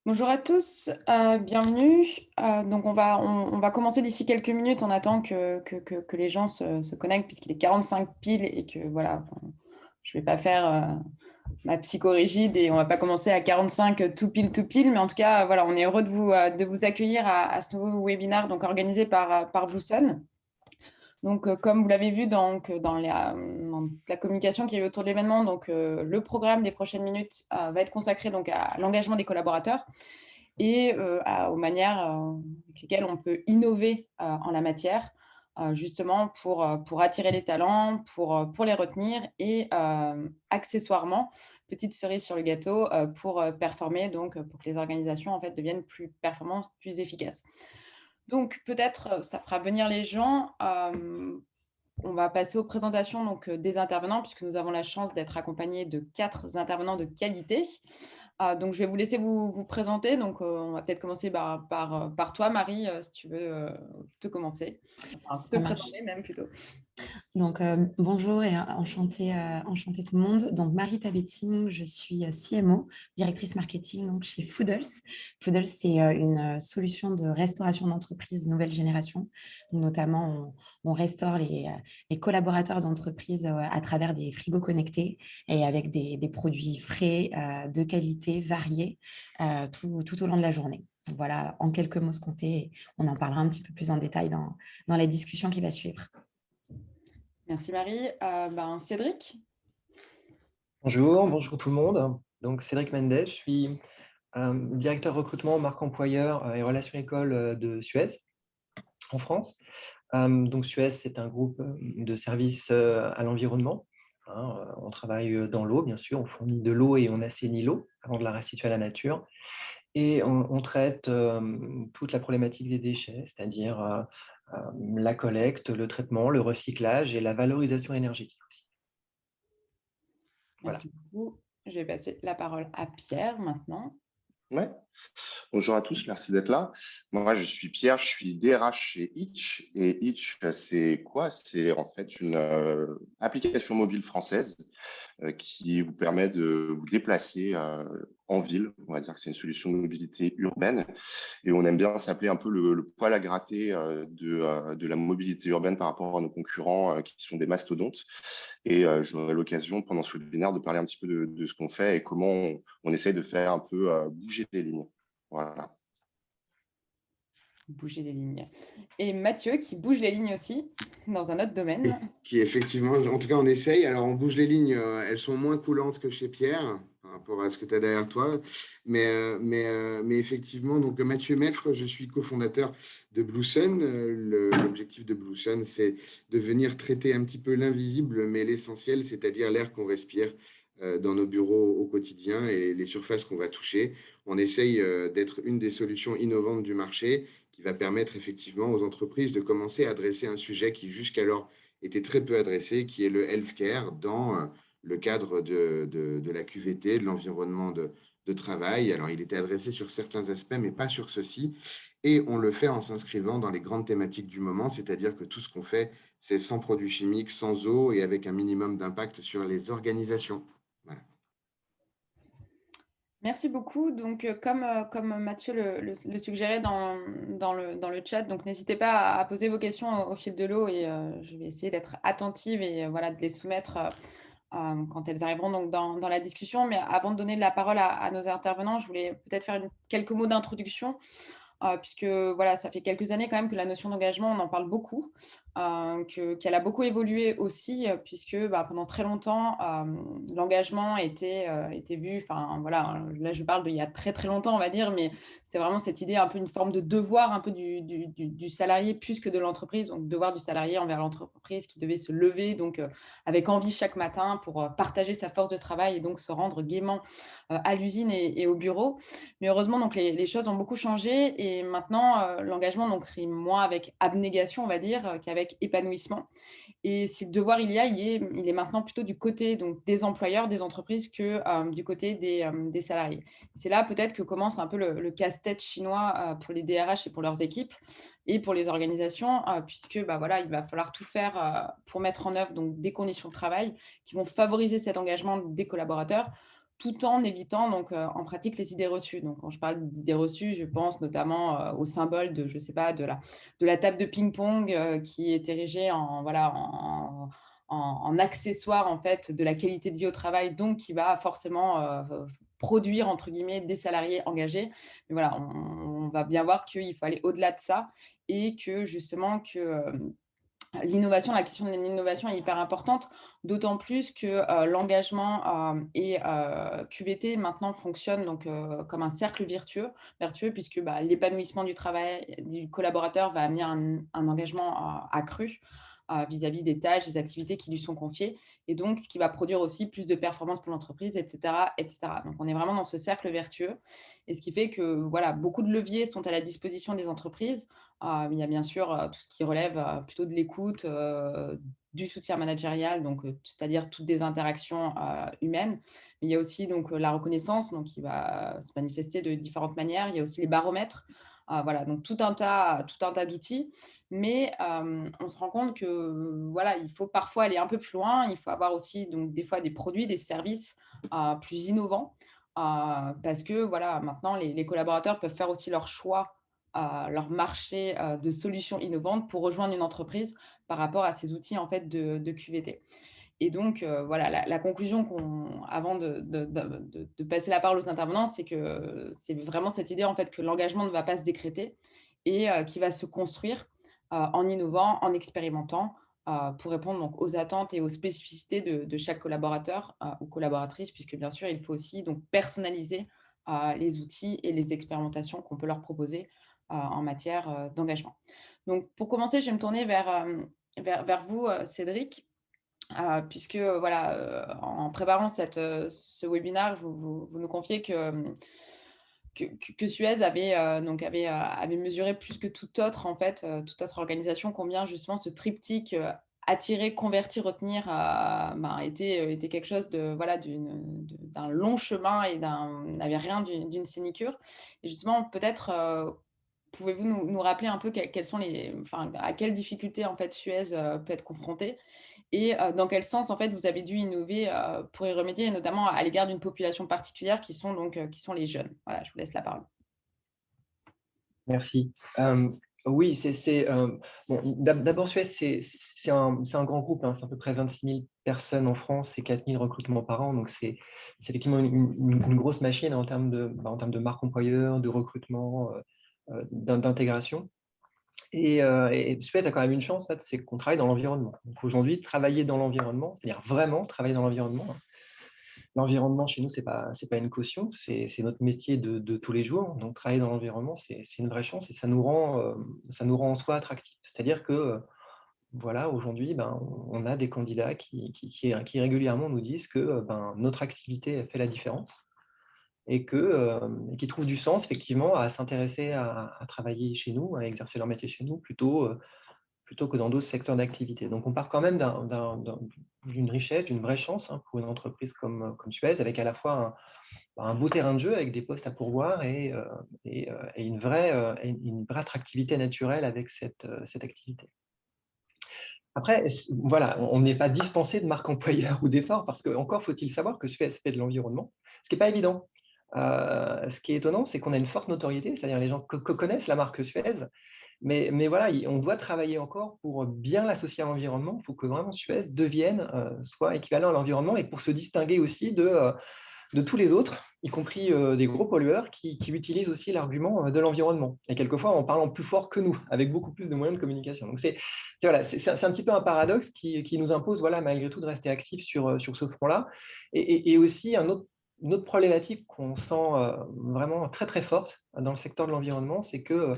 Bonjour à tous, bienvenue. Donc on va commencer d'ici quelques minutes. On attend que les gens se connectent puisqu'il est 45 pile et que voilà, je ne vais pas faire ma psychorigide et on ne va pas commencer à 45 tout pile. Mais en tout cas, voilà, on est heureux de vous accueillir à ce nouveau webinaire donc, organisé par Bluesun. Donc, comme vous l'avez vu dans la communication qui est autour de l'événement, donc, le programme des prochaines minutes va être consacré donc, à l'engagement des collaborateurs et aux manières avec lesquelles on peut innover en la matière, justement pour attirer les talents, pour les retenir et accessoirement, petite cerise sur le gâteau, pour performer, donc pour que les organisations en fait, deviennent plus performantes, plus efficaces. Donc peut-être ça fera venir les gens. On va passer aux présentations donc, des intervenants, puisque nous avons la chance d'être accompagnés de 4 intervenants de qualité. Donc, je vais vous laisser vous présenter. Donc, on va peut-être commencer par toi, Marie, si tu veux te commencer. Enfin, te Ça marche. présenter même plutôt. Donc, bonjour et enchantée tout le monde. Donc, Marie Tabetting, je suis CMO, directrice marketing donc, chez Foodles. Foodles, c'est une solution de restauration d'entreprise nouvelle génération. Notamment, on restaure les collaborateurs d'entreprise à travers des frigos connectés et avec des produits frais, de qualité, variés, tout au long de la journée. Donc, voilà, en quelques mots, ce qu'on fait. Et on en parlera un petit peu plus en détail dans la discussion qui va suivre. Merci, Marie. Cédric. Bonjour tout le monde. Donc Cédric Mendes, je suis directeur recrutement, marque employeur et relations écoles de Suez en France. Donc Suez, c'est un groupe de services à l'environnement. On travaille dans l'eau, bien sûr, on fournit de l'eau et on assainit l'eau avant de la restituer à la nature. Et on traite toute la problématique des déchets, c'est-à-dire la collecte, le traitement, le recyclage et la valorisation énergétique aussi. Voilà. Merci beaucoup. Je vais passer la parole à Pierre maintenant. Ouais. Bonjour à tous, merci d'être là. Moi, je suis Pierre, je suis DRH chez Itch. Et Itch, c'est quoi? C'est en fait une application mobile française qui vous permet de vous déplacer en ville. On va dire que c'est une solution de mobilité urbaine. Et on aime bien s'appeler un peu le poil à gratter de la mobilité urbaine par rapport à nos concurrents qui sont des mastodontes. Et j'aurai l'occasion pendant ce webinaire de parler un petit peu de ce qu'on fait et comment on essaye de faire un peu bouger les lignes. Voilà. Bouger les lignes. Et Mathieu qui bouge les lignes aussi dans un autre domaine. Qui effectivement, en tout cas, on essaye. Alors, on bouge les lignes, elles sont moins coulantes que chez Pierre par rapport à ce que tu as derrière toi. Mais effectivement, donc Mathieu Meffre, je suis cofondateur de Bluesun. L'objectif de Bluesun, c'est de venir traiter un petit peu l'invisible, mais l'essentiel, c'est-à-dire l'air qu'on respire dans nos bureaux au quotidien et les surfaces qu'on va toucher. On essaye d'être une des solutions innovantes du marché qui va permettre effectivement aux entreprises de commencer à adresser un sujet qui jusqu'alors était très peu adressé, qui est le healthcare dans le cadre de la QVT, de l'environnement de travail. Alors, il était adressé sur certains aspects, mais pas sur ceux-ci. Et on le fait en s'inscrivant dans les grandes thématiques du moment, c'est-à-dire que tout ce qu'on fait, c'est sans produits chimiques, sans eau et avec un minimum d'impact sur les organisations. Voilà. Merci beaucoup. Donc, comme Mathieu le suggérait dans le chat, donc n'hésitez pas à poser vos questions au fil de l'eau et je vais essayer d'être attentive et voilà, de les soumettre quand elles arriveront donc, dans la discussion. Mais avant de donner la parole à nos intervenants, je voulais peut-être faire quelques mots d'introduction. Puisque voilà, ça fait quelques années quand même que la notion d'engagement, on en parle beaucoup, qu'elle a beaucoup évolué aussi, puisque pendant très longtemps, l'engagement était vu, enfin voilà, là je parle d'il y a très très longtemps, on va dire, mais c'est vraiment cette idée, un peu une forme de devoir un peu du salarié plus que de l'entreprise, donc devoir du salarié envers l'entreprise qui devait se lever donc avec envie chaque matin pour partager sa force de travail et donc se rendre gaiement à l'usine et au bureau. Mais heureusement, donc, les choses ont beaucoup changé et maintenant, l'engagement donc, rime moins avec abnégation, on va dire, qu'avec épanouissement. Et si le devoir il est maintenant plutôt du côté donc, des employeurs, des entreprises que du côté des salariés. C'est là peut-être que commence un peu le casse-tête chinois pour les DRH et pour leurs équipes et pour les organisations, puisque voilà, il va falloir tout faire pour mettre en œuvre donc, des conditions de travail qui vont favoriser cet engagement des collaborateurs, tout en évitant donc en pratique les idées reçues. Donc quand je parle d'idées reçues, je pense notamment au symbole de, je sais pas, de la table de ping-pong qui est érigée en accessoire en fait de la qualité de vie au travail, donc qui va forcément produire entre guillemets des salariés engagés. Mais voilà, on va bien voir qu'il faut aller au-delà de ça et que justement que l'innovation, la question de l'innovation est hyper importante, d'autant plus que l'engagement et QVT maintenant fonctionne donc, comme un cercle vertueux puisque l'épanouissement du travail du collaborateur va amener un engagement accru vis-à-vis des tâches, des activités qui lui sont confiées, et donc ce qui va produire aussi plus de performance pour l'entreprise, etc., etc. Donc on est vraiment dans ce cercle vertueux, et ce qui fait que voilà, beaucoup de leviers sont à la disposition des entreprises. Il y a bien sûr tout ce qui relève plutôt de l'écoute, du soutien managérial, donc c'est-à-dire toutes des interactions humaines. Mais il y a aussi donc la reconnaissance, donc qui va se manifester de différentes manières. Il y a aussi les baromètres. Voilà, donc tout un tas d'outils. Mais on se rend compte que voilà, il faut parfois aller un peu plus loin. Il faut avoir aussi donc des fois des produits, des services plus innovants. Parce que voilà, maintenant les collaborateurs peuvent faire aussi leur choix, leur marché de solutions innovantes pour rejoindre une entreprise par rapport à ces outils en fait de QVT. Et donc voilà, la conclusion avant de passer la parole aux intervenants, c'est que c'est vraiment cette idée en fait que l'engagement ne va pas se décréter et qui va se construire en innovant, en expérimentant, pour répondre donc aux attentes et aux spécificités de chaque collaborateur ou collaboratrice, puisque bien sûr, il faut aussi donc personnaliser les outils et les expérimentations qu'on peut leur proposer en matière d'engagement. Donc, pour commencer, je vais me tourner vers vous, Cédric, puisque voilà, en préparant ce webinaire, vous nous confiez que Suez avait mesuré plus que toute autre, en fait, toute autre organisation, combien justement ce triptyque attirer, convertir, retenir était quelque chose d'un long chemin et n'avait rien d'une sinécure. Et justement, peut-être pouvez-vous nous rappeler un peu à quelles difficultés en fait Suez peut être confrontée et dans quel sens en fait vous avez dû innover pour y remédier, et notamment à l'égard d'une population particulière qui sont les jeunes. Voilà, je vous laisse la parole. Merci. Oui, bon, d'abord, Suez, c'est un grand groupe, hein, c'est à peu près 26 000 personnes en France et 4 000 recrutements par an. Donc, c'est effectivement une grosse machine en termes de marque employeur, de recrutement, d'intégration. Et Suez a quand même une chance, en fait, c'est qu'on travaille dans l'environnement. Donc aujourd'hui, travailler dans l'environnement, c'est-à-dire vraiment travailler dans l'environnement. L'environnement, chez nous, c'est pas une caution, c'est notre métier de tous les jours. Donc travailler dans l'environnement, c'est une vraie chance et ça nous rend en soi attractifs. C'est-à-dire que voilà, aujourd'hui, on a des candidats qui régulièrement nous disent que notre activité fait la différence et qui trouvent du sens effectivement à s'intéresser à travailler chez nous, à exercer leur métier chez nous, plutôt que dans d'autres secteurs d'activité. Donc on part quand même d'une richesse, d'une vraie chance, hein, pour une entreprise comme Suez, avec à la fois un beau terrain de jeu, avec des postes à pourvoir et une vraie attractivité naturelle avec cette activité. Après, voilà, on n'est pas dispensé de marque employeur ou d'efforts, parce que encore faut-il savoir que Suez fait de l'environnement, ce qui n'est pas évident. Ce qui est étonnant, c'est qu'on a une forte notoriété, c'est-à-dire les gens connaissent la marque Suez, mais voilà, on doit travailler encore pour bien l'associer à l'environnement. Il faut que vraiment Suez soit équivalent à l'environnement, et pour se distinguer aussi de tous les autres, y compris des gros pollueurs qui utilisent aussi l'argument de l'environnement, et quelquefois en parlant plus fort que nous, avec beaucoup plus de moyens de communication. Donc c'est un petit peu un paradoxe qui nous impose, voilà, malgré tout, de rester actifs sur ce front-là. Et aussi une autre problématique qu'on sent vraiment très très forte dans le secteur de l'environnement, c'est que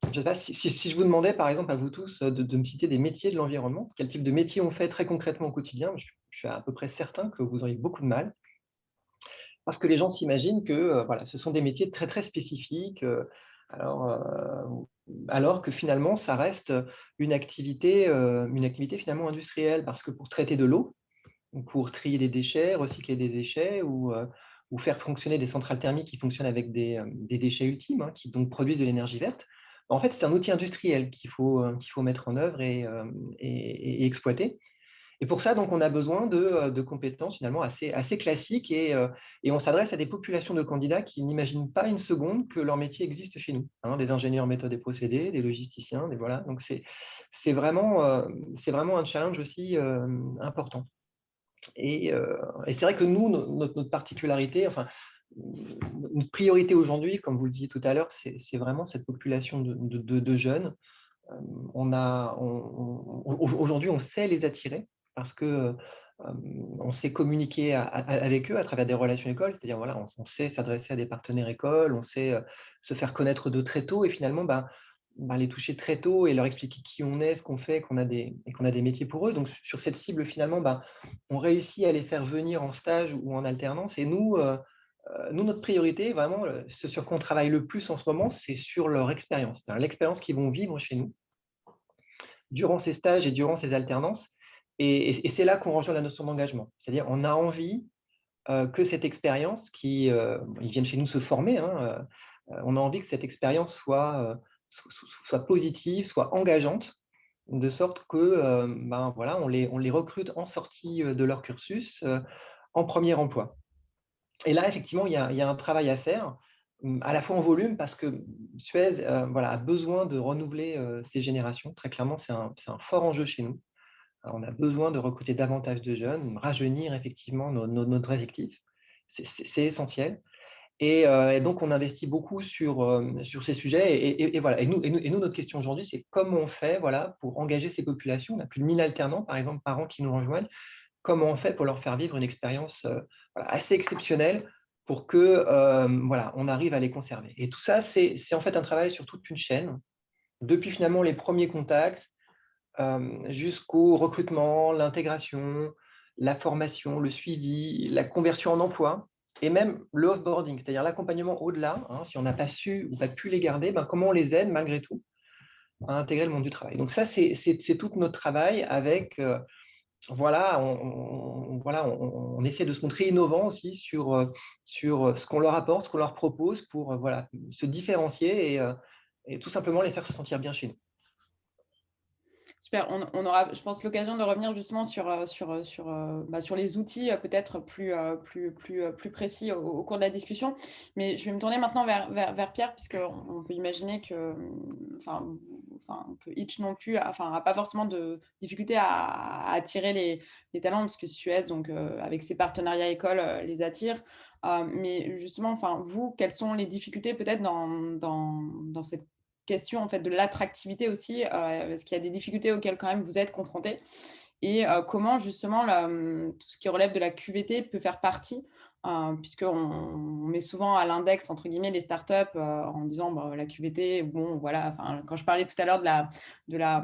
je ne sais pas si je vous demandais, par exemple, à vous tous, de me citer des métiers de l'environnement, quel type de métier on fait très concrètement au quotidien, je suis à peu près certain que vous auriez beaucoup de mal, parce que les gens s'imaginent que voilà, ce sont des métiers très très spécifiques, alors que finalement, ça reste une activité finalement industrielle, parce que pour traiter de l'eau, pour trier des déchets, recycler des déchets, ou faire fonctionner des centrales thermiques qui fonctionnent avec des déchets ultimes, hein, qui donc produisent de l'énergie verte, en fait, c'est un outil industriel qu'il faut mettre en œuvre et exploiter. Et pour ça, donc, on a besoin de compétences finalement assez classiques et on s'adresse à des populations de candidats qui n'imaginent pas une seconde que leur métier existe chez nous, hein, des ingénieurs méthodes et procédés, des logisticiens, voilà. Donc, c'est vraiment un challenge aussi important. Et c'est vrai que nous, notre particularité, enfin, notre priorité aujourd'hui, comme vous le disiez tout à l'heure, c'est vraiment cette population de jeunes. Aujourd'hui, on sait les attirer parce que on sait communiquer avec eux à travers des relations écoles, c'est-à-dire voilà, on sait s'adresser à des partenaires écoles, on sait se faire connaître de très tôt et finalement les toucher très tôt et leur expliquer qui on est, ce qu'on fait, qu'on a des métiers pour eux. Donc sur cette cible, finalement, on réussit à les faire venir en stage ou en alternance. Et nous, notre priorité, vraiment, ce sur quoi on travaille le plus en ce moment, c'est sur leur expérience, c'est-à-dire l'expérience qu'ils vont vivre chez nous durant ces stages et durant ces alternances. Et c'est là qu'on rejoint la notion d'engagement. C'est-à-dire on a envie que cette expérience, ils viennent chez nous se former, hein, on a envie que cette expérience soit positive, soit engageante, de sorte que voilà, on les recrute en sortie de leur cursus, en premier emploi. Et là, effectivement, il y a un travail à faire, à la fois en volume, parce que Suez voilà, a besoin de renouveler ses générations. Très clairement, c'est un fort enjeu chez nous. On a besoin de recruter davantage de jeunes, rajeunir effectivement notre effectif. C'est essentiel. Et donc, on investit beaucoup sur ces sujets. Et voilà. Et nous, notre question aujourd'hui, c'est comment on fait voilà, pour engager ces populations. On a plus de 1000 alternants, par exemple, par an qui nous rejoignent. Comment on fait pour leur faire vivre une expérience voilà, assez exceptionnelle pour que voilà, on arrive à les conserver. Et tout ça, c'est en fait un travail sur toute une chaîne, depuis finalement les premiers contacts jusqu'au recrutement, l'intégration, la formation, le suivi, la conversion en emploi et même le off-boarding, c'est-à-dire l'accompagnement au-delà. Hein, si on n'a pas su ou pas pu les garder, comment on les aide malgré tout à intégrer le monde du travail. Donc ça, c'est tout notre travail avec voilà, on essaie de se montrer innovant aussi sur ce qu'on leur apporte, ce qu'on leur propose pour voilà, se différencier et tout simplement les faire se sentir bien chez nous. Super, on aura, je pense, l'occasion de revenir justement sur les outils peut-être plus précis au cours de la discussion. Mais je vais me tourner maintenant vers Pierre, puisqu'on peut imaginer que Hitch non plus n'a pas forcément de difficulté à attirer les talents, puisque Suez, donc, avec ses partenariats écoles, les attire. Mais justement, vous, quelles sont les difficultés peut-être dans cette question en fait de l'attractivité aussi, parce qu'il y a des difficultés auxquelles quand même vous êtes confrontés et comment justement tout ce qui relève de la QVT peut faire partie, puisqu'on met souvent à l'index entre guillemets les startups en disant la QVT, bon voilà, quand je parlais tout à l'heure de la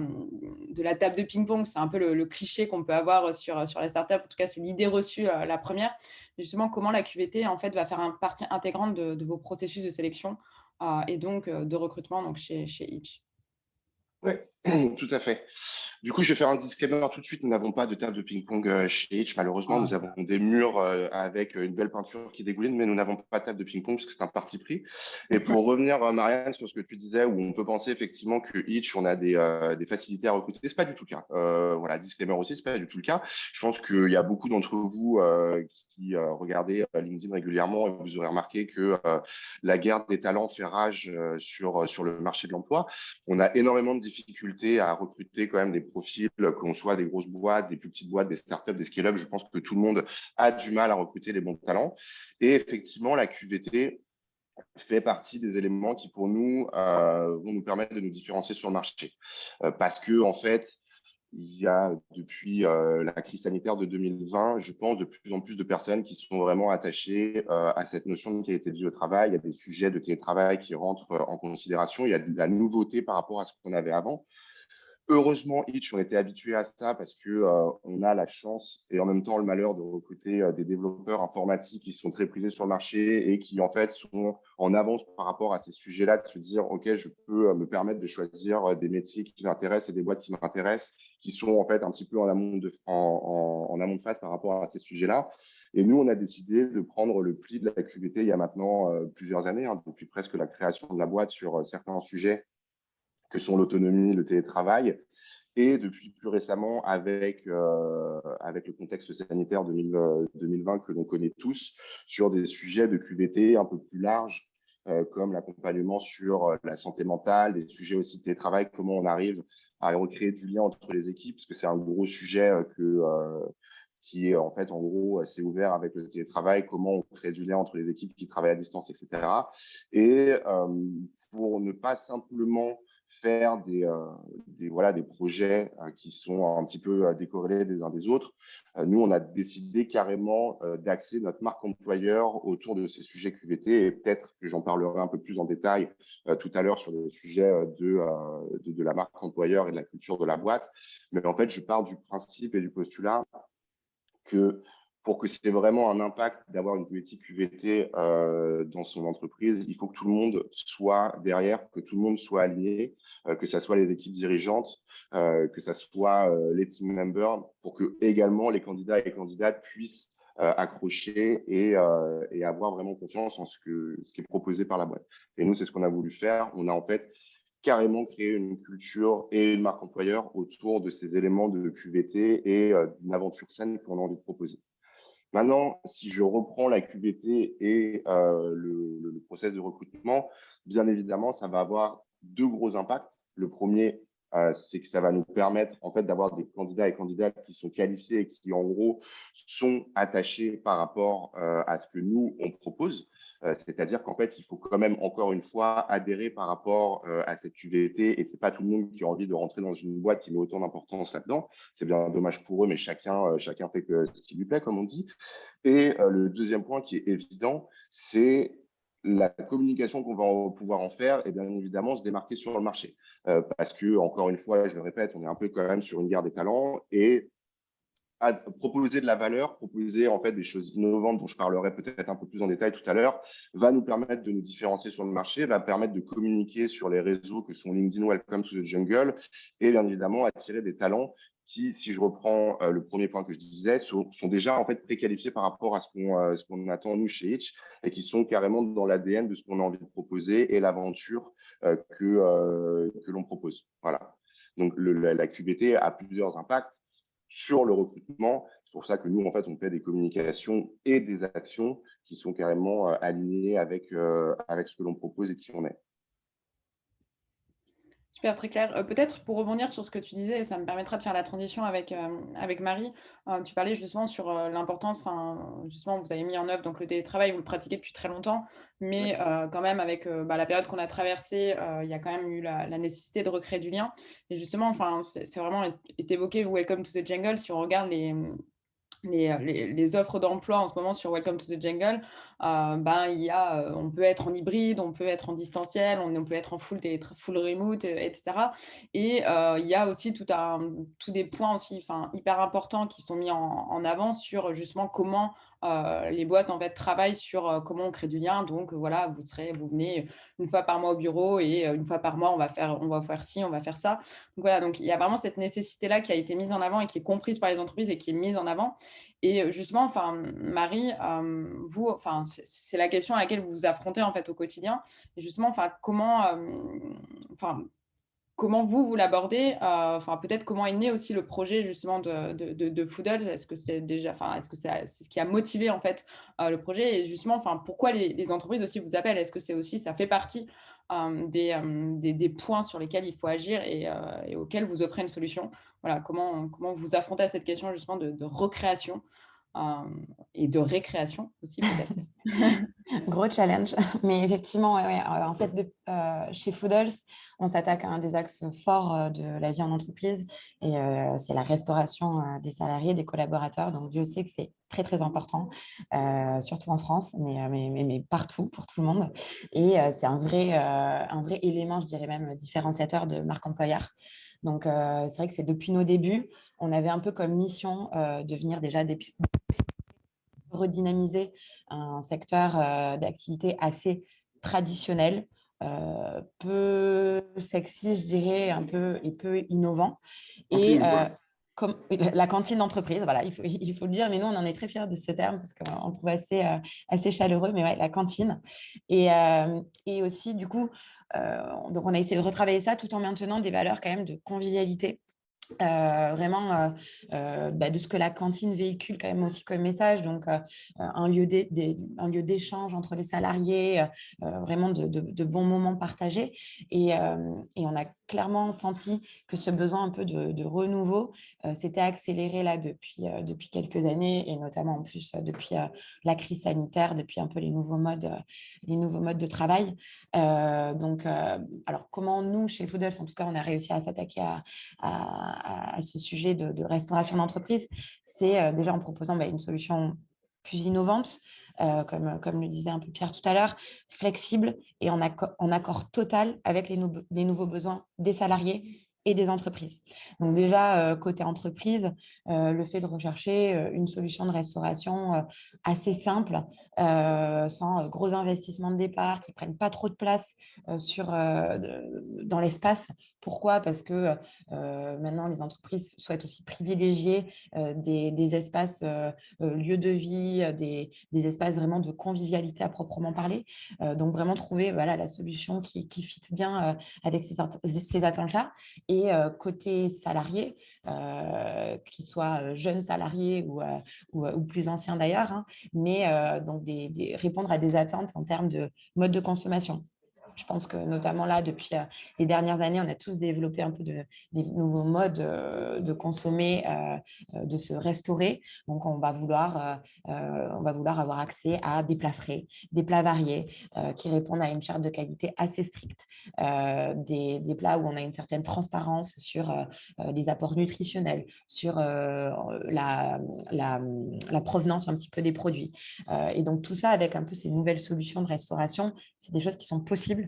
table de ping-pong, c'est un peu le cliché qu'on peut avoir sur la startup, en tout cas c'est l'idée reçue la première, mais justement comment la QVT en fait va faire partie intégrante de vos processus de sélection et donc de recrutement donc chez Hitch. Oui, tout à fait. Du coup, je vais faire un disclaimer tout de suite. Nous n'avons pas de table de ping-pong chez Hitch. Malheureusement, nous avons des murs avec une belle peinture qui dégouline, mais nous n'avons pas de table de ping-pong parce que c'est un parti pris. Et pour revenir, Marianne, sur ce que tu disais, où on peut penser effectivement que Hitch, on a des facilités à recruter, c'est pas du tout le cas. Voilà, disclaimer aussi, c'est pas du tout le cas. Je pense qu'il y a beaucoup d'entre vous qui regardez LinkedIn régulièrement et vous aurez remarqué que la guerre des talents fait rage sur le marché de l'emploi. On a énormément de difficultés à recruter quand même des profils, qu'on soit des grosses boîtes, des plus petites boîtes, des startups, des scale-up. Je pense que tout le monde a du mal à recruter les bons talents. Et effectivement, la QVT fait partie des éléments qui, pour nous, vont nous permettre de nous différencier sur le marché. Parce que, en fait, il y a depuis la crise sanitaire de 2020, je pense, de plus en plus de personnes qui sont vraiment attachées à cette notion de qualité de vie au travail. Il y a des sujets de télétravail qui rentrent en considération. Il y a de la nouveauté par rapport à ce qu'on avait avant. Heureusement, Hitch, on était habitué à ça parce que on a la chance et en même temps le malheur de recruter des développeurs informatiques qui sont très prisés sur le marché et qui en fait sont en avance par rapport à ces sujets-là, de se dire ok, je peux me permettre de choisir des métiers qui m'intéressent et des boîtes qui m'intéressent, qui sont en fait un petit peu en amont de phase par rapport à ces sujets-là. Et nous, on a décidé de prendre le pli de la QVT il y a maintenant plusieurs années, hein, depuis presque la création de la boîte sur certains sujets que sont l'autonomie, le télétravail, Et depuis plus récemment, avec le contexte sanitaire 2020 que l'on connaît tous, sur des sujets de QVT un peu plus larges, comme l'accompagnement sur la santé mentale, des sujets aussi de télétravail, comment on arrive à recréer du lien entre les équipes, parce que c'est un gros sujet qui est en fait, en gros, assez ouvert avec le télétravail, comment on crée du lien entre les équipes qui travaillent à distance, etc. Et pour ne pas simplement faire des projets qui sont un petit peu décorrélés des uns des autres, nous, on a décidé carrément d'axer notre marque employeur autour de ces sujets QVT, et peut-être que j'en parlerai un peu plus en détail tout à l'heure sur des sujets de la marque employeur et de la culture de la boîte. Mais en fait, je pars du principe et du postulat que pour que c'est vraiment un impact d'avoir une politique QVT dans son entreprise, il faut que tout le monde soit derrière, que tout le monde soit aligné, que ce soit les équipes dirigeantes, que ce soit les team members, pour que également les candidats et les candidates puissent accrocher et avoir vraiment confiance en ce qui est proposé par la boîte. Et nous, c'est ce qu'on a voulu faire. On a en fait carrément créé une culture et une marque employeur autour de ces éléments de QVT et d'une aventure saine qu'on a envie de proposer. Maintenant, si je reprends la QVT et le process de recrutement, bien évidemment, ça va avoir deux gros impacts. Le premier, c'est que ça va nous permettre en fait d'avoir des candidats et candidates qui sont qualifiés et qui en gros sont attachés par rapport à ce que nous on propose. C'est-à-dire qu'en fait, il faut quand même encore une fois adhérer par rapport à cette QVT, et c'est pas tout le monde qui a envie de rentrer dans une boîte qui met autant d'importance là-dedans. C'est bien dommage pour eux, mais chacun fait ce qui lui plaît, comme on dit. Et le deuxième point qui est évident, c'est la communication qu'on va pouvoir en faire et bien évidemment se démarquer sur le marché. Parce que, encore une fois, je le répète, on est un peu quand même sur une guerre des talents, et à proposer de la valeur, proposer en fait des choses innovantes dont je parlerai peut-être un peu plus en détail tout à l'heure, va nous permettre de nous différencier sur le marché, va permettre de communiquer sur les réseaux que sont LinkedIn, Welcome to the Jungle, et bien évidemment attirer des talents qui, si je reprends le premier point que je disais, sont déjà en fait préqualifiés par rapport à ce qu'on attend nous chez Hitch, et qui sont carrément dans l'ADN de ce qu'on a envie de proposer et l'aventure que l'on propose. Voilà. Donc la QVT a plusieurs impacts sur le recrutement. C'est pour ça que nous, en fait, on fait des communications et des actions qui sont carrément alignées avec ce que l'on propose et qui on est. Super, très clair. Peut-être pour rebondir sur ce que tu disais, ça me permettra de faire la transition avec Marie. Tu parlais justement sur l'importance, justement, vous avez mis en œuvre donc, le télétravail, vous le pratiquez depuis très longtemps, mais quand même, avec la période qu'on a traversée, il y a quand même eu la nécessité de recréer du lien. Et justement, c'est vraiment est évoqué Welcome to the Jungle. Si on regarde les offres d'emploi en ce moment sur Welcome to the Jungle, il y a, on peut être en hybride, on peut être en distanciel, on peut être en full remote, etc. Et il y a aussi tous des points aussi hyper importants qui sont mis en avant sur justement comment les boîtes en fait travaillent sur comment on crée du lien. Donc voilà, vous venez une fois par mois au bureau et une fois par mois on va faire ci, on va faire ça. Donc voilà, donc il y a vraiment cette nécessité-là qui a été mise en avant et qui est comprise par les entreprises et qui est mise en avant. Et justement, Marie, vous, c'est la question à laquelle vous vous affrontez en fait au quotidien. Et justement, comment vous l'abordez, peut-être comment est né aussi le projet justement de Foodles. Est-ce que c'est c'est ce qui a motivé en fait le projet, et justement, pourquoi les entreprises aussi vous appellent? Est-ce que ça fait partie des points sur lesquels il faut agir et auxquels vous offrez une solution? Voilà, comment vous affrontez à cette question justement de recréation et de récréation aussi peut-être? Gros challenge, mais effectivement, en fait, chez Foodles, on s'attaque à un des axes forts de la vie en entreprise, et c'est la restauration des salariés, des collaborateurs. Donc, Dieu sait que c'est très, très important, surtout en France, mais partout, pour tout le monde. Et c'est un vrai élément, je dirais même, différenciateur de marque employeur. Donc, c'est vrai que c'est depuis nos débuts, on avait un peu comme mission de venir déjà redynamiser un secteur d'activité assez traditionnel, peu sexy, je dirais, et peu innovant. Et comme la cantine d'entreprise, voilà, il faut le dire, mais nous, on en est très fiers de ce terme parce qu'on le trouve assez chaleureux, mais ouais, la cantine. Et aussi, du coup, donc on a essayé de retravailler ça tout en maintenant des valeurs quand même de convivialité vraiment de ce que la cantine véhicule quand même aussi comme message, donc un lieu d'échange entre les salariés, vraiment de bons moments partagés. Et on a clairement senti que ce besoin un peu de renouveau s'était accéléré là depuis quelques années, et notamment en plus depuis la crise sanitaire, depuis un peu les nouveaux modes de travail. Alors comment nous, chez Foodles, en tout cas, on a réussi à s'attaquer à ce sujet de restauration d'entreprise, c'est déjà en proposant une solution plus innovante, comme le disait un peu Pierre tout à l'heure, flexible et en accord total avec les nouveaux besoins des salariés et des entreprises. Donc déjà, côté entreprise, le fait de rechercher une solution de restauration assez simple, sans gros investissements de départ, qui ne prennent pas trop de place dans l'espace. Pourquoi ? Parce que maintenant, les entreprises souhaitent aussi privilégier des espaces lieux de vie, des espaces vraiment de convivialité à proprement parler. Donc, vraiment trouver la solution qui fit bien avec ces attentes-là. Et côté salarié, qu'ils soient jeunes salariés ou plus anciens d'ailleurs, hein, mais donc répondre à des attentes en termes de mode de consommation. Je pense que notamment là, depuis les dernières années, on a tous développé un peu des nouveaux modes de consommer, de se restaurer. Donc, on va vouloir avoir accès à des plats frais, des plats variés qui répondent à une charte de qualité assez stricte, des plats où on a une certaine transparence sur les apports nutritionnels, sur la provenance un petit peu des produits. Et donc, tout ça avec un peu ces nouvelles solutions de restauration, c'est des choses qui sont possibles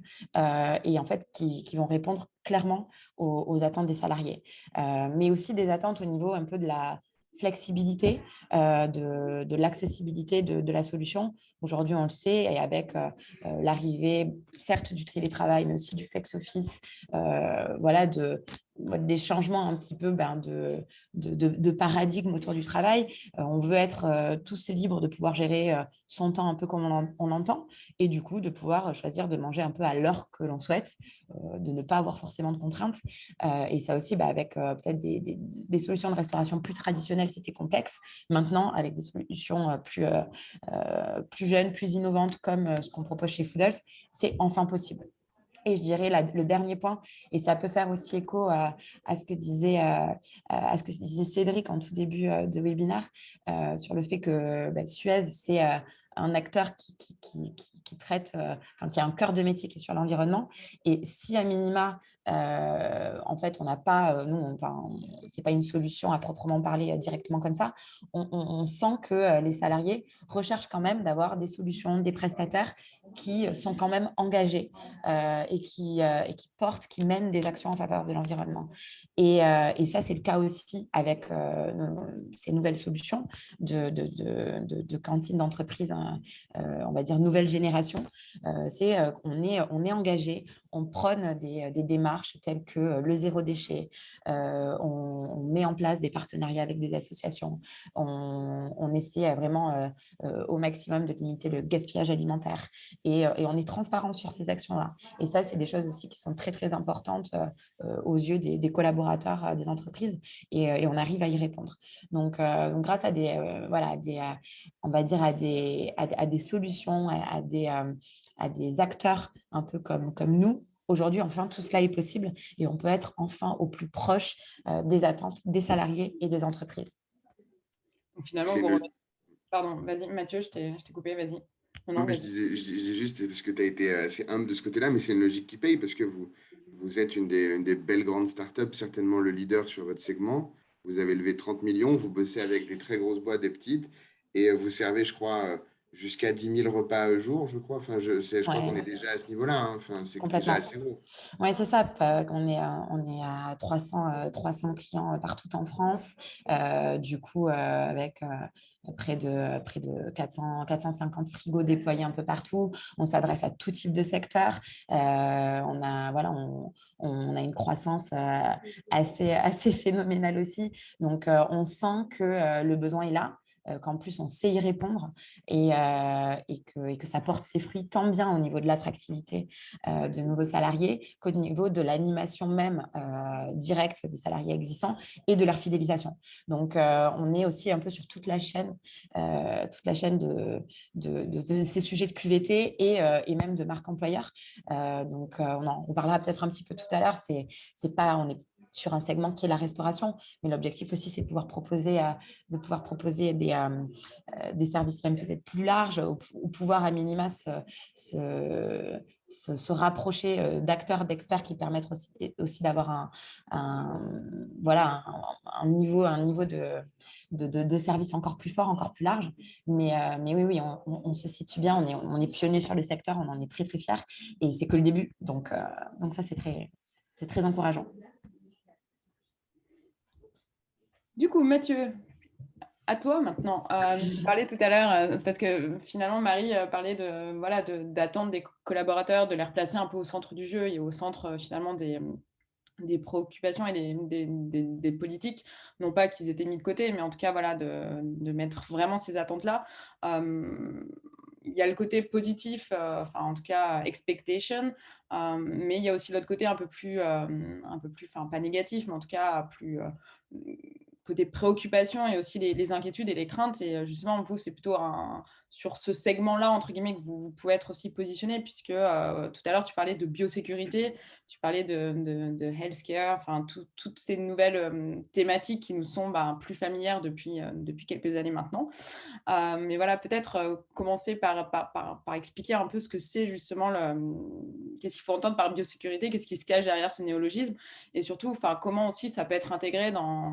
et en fait qui vont répondre clairement aux attentes des salariés, mais aussi des attentes au niveau un peu de la flexibilité, de l'accessibilité de la solution. Aujourd'hui, on le sait, et avec l'arrivée, certes, du télétravail, mais aussi du flex-office, des changements un petit peu de paradigme autour du travail. On veut être tous libres de pouvoir gérer son temps un peu comme on l'entend, et du coup, de pouvoir choisir de manger un peu à l'heure que l'on souhaite, de ne pas avoir forcément de contraintes. Et ça aussi, avec peut-être des solutions de restauration plus traditionnelles, c'était complexe. Maintenant, avec des solutions plus jeunes, plus innovantes, comme ce qu'on propose chez Foodles, c'est enfin possible. Et je dirais le dernier point, et ça peut faire aussi écho à ce que disait Cédric en tout début de webinaire, sur le fait que Suez, c'est un acteur qui traite, qui a un cœur de métier qui est sur l'environnement. Et si à minima, en fait, on n'a pas, c'est pas une solution à proprement parler directement comme ça, on sent que les salariés recherchent quand même d'avoir des solutions, des prestataires qui sont quand même engagés et qui portent, qui mènent des actions en faveur de l'environnement. Et ça, c'est le cas aussi avec ces nouvelles solutions de cantines d'entreprise, on va dire nouvelle génération. On est engagé, on prône des démarches telles que le zéro déchet, on met en place des partenariats avec des associations, on essaie vraiment au maximum de limiter le gaspillage alimentaire, et on est transparent sur ces actions-là. Et ça, c'est des choses aussi qui sont très, très importantes aux yeux des collaborateurs des entreprises, et on arrive à y répondre. Donc grâce à on va dire à des solutions, à des acteurs un peu comme nous, aujourd'hui, enfin, tout cela est possible, et on peut être enfin au plus proche des attentes des salariés et des entreprises. Donc, finalement, Pardon, vas-y Mathieu, je t'ai coupé, vas-y. Non, je disais juste parce que tu as été assez humble de ce côté-là, mais c'est une logique qui paye parce que vous êtes une des belles grandes startups, certainement le leader sur votre segment. Vous avez levé 30 millions, vous bossez avec des très grosses boîtes, des petites, et vous servez, je crois, jusqu'à 10 000 repas à jour, je crois. Enfin, je crois qu'on est déjà à ce niveau-là, hein. Enfin, c'est déjà assez gros. Oui, c'est ça. On est à 300 clients partout en France. Du coup, avec près de 450 frigos déployés un peu partout. On s'adresse à tout type de secteur. On a une croissance assez phénoménale aussi. Donc, on sent que le besoin est là. qu'en plus, on sait y répondre et que ça porte ses fruits tant bien au niveau de l'attractivité de nouveaux salariés qu'au niveau de l'animation même directe des salariés existants et de leur fidélisation. Donc, on est aussi un peu sur toute la chaîne de ces sujets de QVT et même de marque employeur. Donc, on parlera peut-être un petit peu tout à l'heure. On est sur un segment qui est la restauration, mais l'objectif aussi, c'est de pouvoir proposer des services même peut-être plus larges ou pouvoir à minima se rapprocher d'acteurs, d'experts qui permettent aussi d'avoir un niveau de service encore plus fort, encore plus large. Mais oui, on se situe bien, on est pionnier sur le secteur, on en est très, très fiers et c'est que le début. Donc ça, c'est très encourageant. Du coup, Mathieu, à toi maintenant. Tu parlais tout à l'heure, parce que finalement, Marie parlait d'attendre des collaborateurs, de les replacer un peu au centre du jeu et au centre finalement des préoccupations et des politiques, non pas qu'ils étaient mis de côté, mais en tout cas, de mettre vraiment ces attentes-là. Il y a le côté positif, en tout cas, expectation, mais il y a aussi l'autre côté un peu plus, pas négatif, mais en tout cas, plus côté préoccupation et aussi les inquiétudes et les craintes. Et justement, vous, c'est plutôt sur ce segment-là, entre guillemets, que vous pouvez être aussi positionné, puisque tout à l'heure, tu parlais de biosécurité, tu parlais de healthcare, toutes ces nouvelles thématiques qui nous sont plus familières depuis quelques années maintenant. Mais voilà, peut-être commencer par expliquer un peu ce que c'est justement qu'est-ce qu'il faut entendre par biosécurité, qu'est-ce qui se cache derrière ce néologisme, et surtout comment aussi ça peut être intégré dans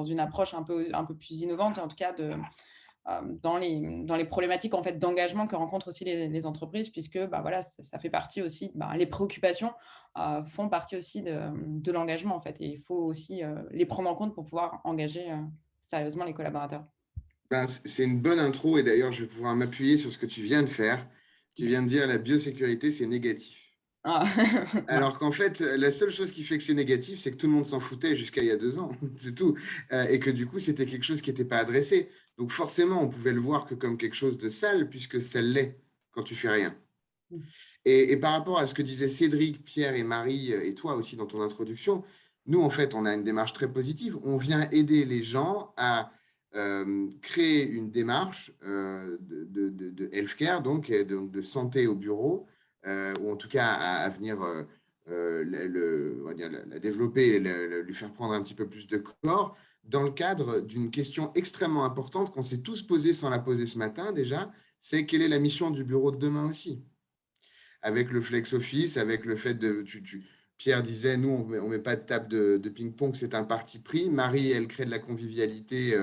une approche un peu plus innovante, et en tout cas dans les problématiques en fait d'engagement que rencontrent aussi les entreprises, puisque ça fait partie aussi, les préoccupations font partie aussi de l'engagement en fait, et il faut aussi les prendre en compte pour pouvoir engager sérieusement les collaborateurs. C'est une bonne intro et d'ailleurs, je vais pouvoir m'appuyer sur ce que tu viens de faire. Tu viens de dire la biosécurité, c'est négatif. Ah. Alors qu'en fait, la seule chose qui fait que c'est négatif, c'est que tout le monde s'en foutait jusqu'à il y a 2 ans, c'est tout. Et que du coup, c'était quelque chose qui n'était pas adressé. Donc forcément, on pouvait le voir que comme quelque chose de sale, puisque ça l'est quand tu fais rien. Et par rapport à ce que disaient Cédric, Pierre et Marie, et toi aussi dans ton introduction, nous, en fait, on a une démarche très positive. On vient aider les gens à créer une démarche de healthcare, donc de santé au bureau, ou en tout cas à venir on va dire, la développer et lui faire prendre un petit peu plus de corps, dans le cadre d'une question extrêmement importante qu'on s'est tous posée sans la poser ce matin déjà, c'est quelle est la mission du bureau de demain aussi. Avec le flex office, avec le fait de… Pierre disait, nous, on met pas de table de ping-pong, c'est un parti pris. Marie, elle crée de la convivialité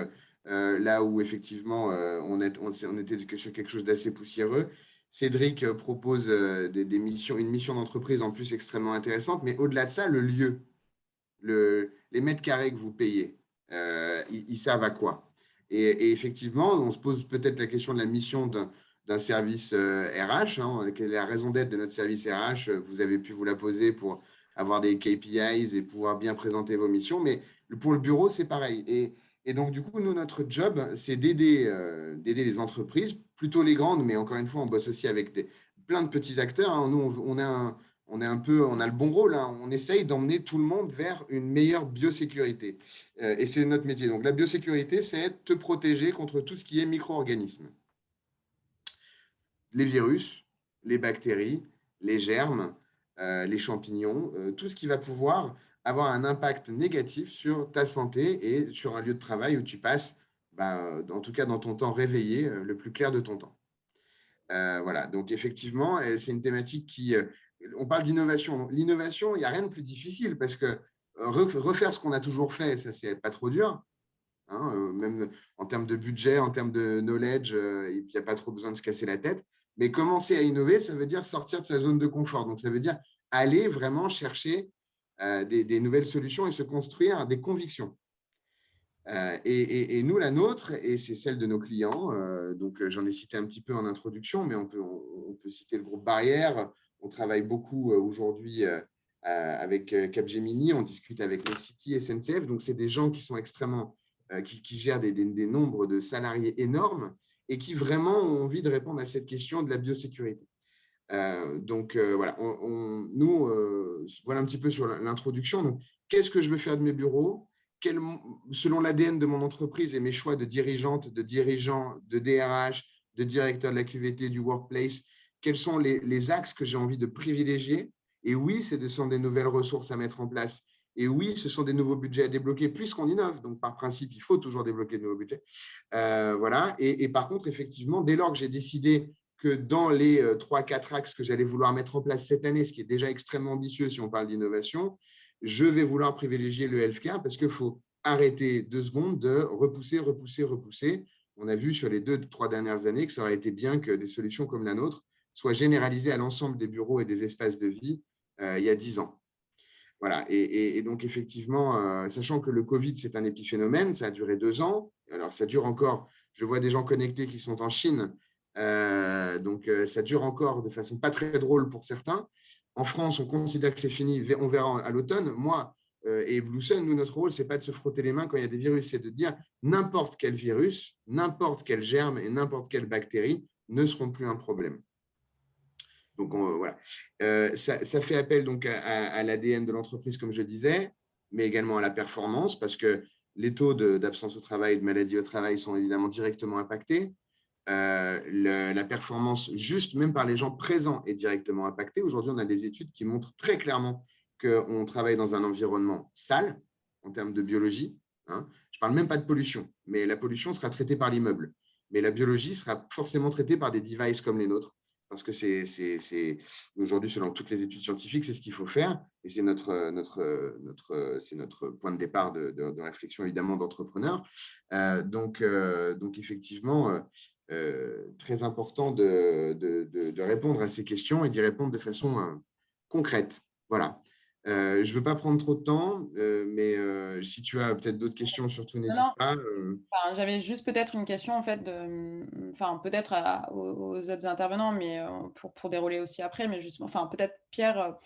là où effectivement on était sur quelque chose d'assez poussiéreux. Cédric propose une mission d'entreprise en plus extrêmement intéressante, mais au-delà de ça, le lieu, les mètres carrés que vous payez, ils servent à quoi? Et effectivement, on se pose peut-être la question de la mission d'un service RH, quelle est la raison d'être de notre service RH? Vous avez pu vous la poser pour avoir des KPIs et pouvoir bien présenter vos missions, mais pour le bureau, c'est pareil. Et donc, du coup, nous, notre job, c'est d'aider les entreprises, plutôt les grandes, mais encore une fois, on bosse aussi avec plein de petits acteurs. Nous, on a le bon rôle. On essaye d'emmener tout le monde vers une meilleure biosécurité. Et c'est notre métier. Donc, la biosécurité, c'est te protéger contre tout ce qui est micro-organismes. Les virus, les bactéries, les germes, les champignons, tout ce qui va pouvoir avoir un impact négatif sur ta santé et sur un lieu de travail où tu passes, en tout cas dans ton temps réveillé, le plus clair de ton temps. Voilà, donc effectivement, c'est une thématique qui… on parle d'innovation. L'innovation, il n'y a rien de plus difficile parce que refaire ce qu'on a toujours fait, ça, c'est pas trop dur. Même en termes de budget, en termes de knowledge, il n'y a pas trop besoin de se casser la tête. Mais commencer à innover, ça veut dire sortir de sa zone de confort. Donc, ça veut dire aller vraiment chercher des nouvelles solutions et se construire des convictions. Et nous, la nôtre, et c'est celle de nos clients, donc j'en ai cité un petit peu en introduction, mais on peut citer le groupe Barrière. On travaille beaucoup aujourd'hui avec Capgemini, on discute avec NextCity, SNCF. Donc, c'est des gens qui sont extrêmement qui gèrent des nombres de salariés énormes et qui vraiment ont envie de répondre à cette question de la biosécurité. Voilà, voilà un petit peu sur l'introduction. Donc, qu'est-ce que je veux faire de mes bureaux? Selon l'ADN de mon entreprise et mes choix de dirigeante, de dirigeant, de DRH, de directeur de la QVT, du workplace, quels sont les axes que j'ai envie de privilégier? Et oui, ce sont des nouvelles ressources à mettre en place. Et oui, ce sont des nouveaux budgets à débloquer puisqu'on innove. Donc, par principe, il faut toujours débloquer de nouveaux budgets. Voilà. Et par contre, effectivement, dès lors que j'ai décidé que dans les 3-4 axes que j'allais vouloir mettre en place cette année, ce qui est déjà extrêmement ambitieux si on parle d'innovation, je vais vouloir privilégier le healthcare parce qu'il faut arrêter 2 secondes de repousser. On a vu sur les 2-3 dernières années que ça aurait été bien que des solutions comme la nôtre soient généralisées à l'ensemble des bureaux et des espaces de vie il y a 10 ans. Voilà. Et donc, effectivement, sachant que le Covid, c'est un épiphénomène, ça a duré 2 ans. Alors, ça dure encore. Je vois des gens connectés qui sont en Chine. Donc, ça dure encore de façon pas très drôle pour certains. En France, on considère que c'est fini. On verra à l'automne. Moi et Blue Sun, nous, notre rôle, ce n'est pas de se frotter les mains quand il y a des virus, c'est de dire n'importe quel virus, n'importe quel germe et n'importe quelle bactérie ne seront plus un problème. Donc, voilà. Ça fait appel donc à l'ADN de l'entreprise, comme je disais, mais également à la performance, parce que les taux d'absence au travail et de maladie au travail sont évidemment directement impactés. La performance, juste même par les gens présents, est directement impactée. Aujourd'hui, on a des études qui montrent très clairement qu'on travaille dans un environnement sale en termes de biologie. Je ne parle même pas de pollution, mais la pollution sera traitée par l'immeuble. Mais la biologie sera forcément traitée par des devices comme les nôtres. Parce que aujourd'hui, selon toutes les études scientifiques, c'est ce qu'il faut faire. Et c'est notre point de départ de réflexion, évidemment, d'entrepreneurs. Donc, effectivement, très important de répondre à ces questions et d'y répondre de façon concrète. Voilà. Je ne veux pas prendre trop de temps, mais si tu as peut-être d'autres questions, surtout n'hésite pas. J'avais juste peut-être une question en fait, peut-être aux autres intervenants, mais pour dérouler aussi après, mais justement, peut-être Pierre,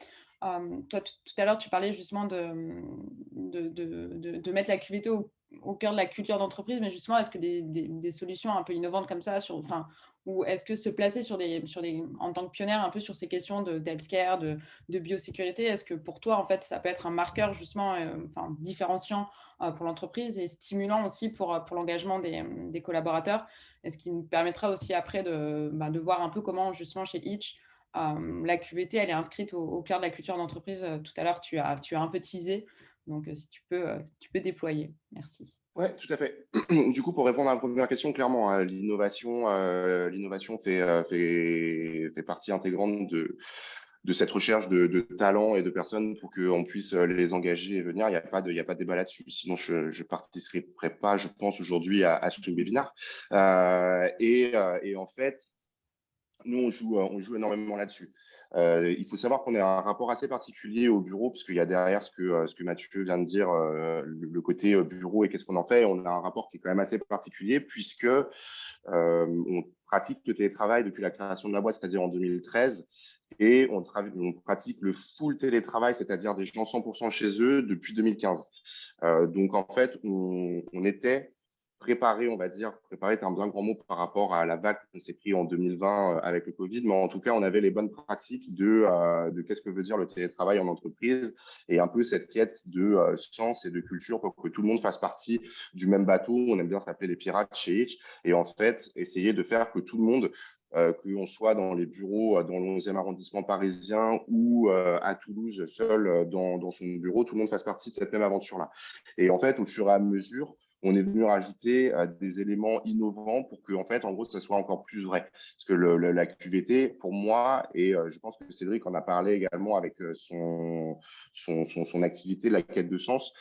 toi tout à l'heure tu parlais justement de mettre la QVT au cœur de la culture d'entreprise, mais justement, est-ce que des solutions un peu innovantes comme ça, ou est-ce que se placer en tant que pionnière un peu sur ces questions de healthcare, de biosécurité, est-ce que pour toi, en fait, ça peut être un marqueur justement différenciant pour l'entreprise et stimulant aussi pour l'engagement des collaborateurs, et ce qui nous permettra aussi après de voir un peu comment justement chez Itch, la QVT, elle est inscrite au cœur de la culture d'entreprise. Tout à l'heure, tu as un peu teasé. Donc, si tu peux déployer. Merci. Oui, tout à fait. Du coup, pour répondre à la première question, clairement, l'innovation fait partie intégrante de cette recherche de talents et de personnes pour qu'on puisse les engager et venir. Il n'y a pas de débat là-dessus. Sinon, je ne participerai pas, je pense, aujourd'hui à ce webinaire. Et en fait, nous, on joue énormément là-dessus. Il faut savoir qu'on a un rapport assez particulier au bureau, parce qu'il y a derrière ce que Mathieu vient de dire, le côté bureau et qu'est-ce qu'on en fait. On a un rapport qui est quand même assez particulier, puisque on pratique le télétravail depuis la création de la boîte, c'est-à-dire en 2013. Et on pratique le full télétravail, c'est-à-dire des gens 100% chez eux depuis 2015. Donc, en fait, on était préparé, on va dire, préparé est un bien grand mot par rapport à la vague qu'on s'est pris en 2020 avec le Covid, mais en tout cas, on avait les bonnes pratiques de qu'est-ce que veut dire le télétravail en entreprise et un peu cette quête de sens et de culture pour que tout le monde fasse partie du même bateau. On aime bien s'appeler les pirates chez Itch, et en fait, essayer de faire que tout le monde, qu'on soit dans les bureaux dans le 11e arrondissement parisien ou à Toulouse, seul dans son bureau, tout le monde fasse partie de cette même aventure-là. Et en fait, au fur et à mesure, on est venu rajouter des éléments innovants pour que, en fait, en gros, ça soit encore plus vrai. Parce que la QVT, pour moi, et je pense que Cédric en a parlé également avec son activité, la quête de sens,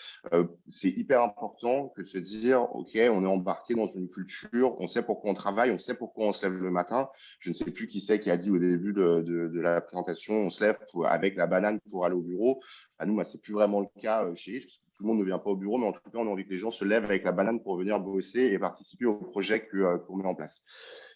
c'est hyper important que de se dire, OK, on est embarqué dans une culture, on sait pourquoi on travaille, on sait pourquoi on se lève le matin. Je ne sais plus qui c'est qui a dit au début de la présentation, on se lève avec la banane pour aller au bureau. Nous, c'est plus vraiment le cas chez Itch. Tout le monde ne vient pas au bureau, mais en tout cas, on a envie que les gens se lèvent avec la banane pour venir bosser et participer au projet qu'on met en place.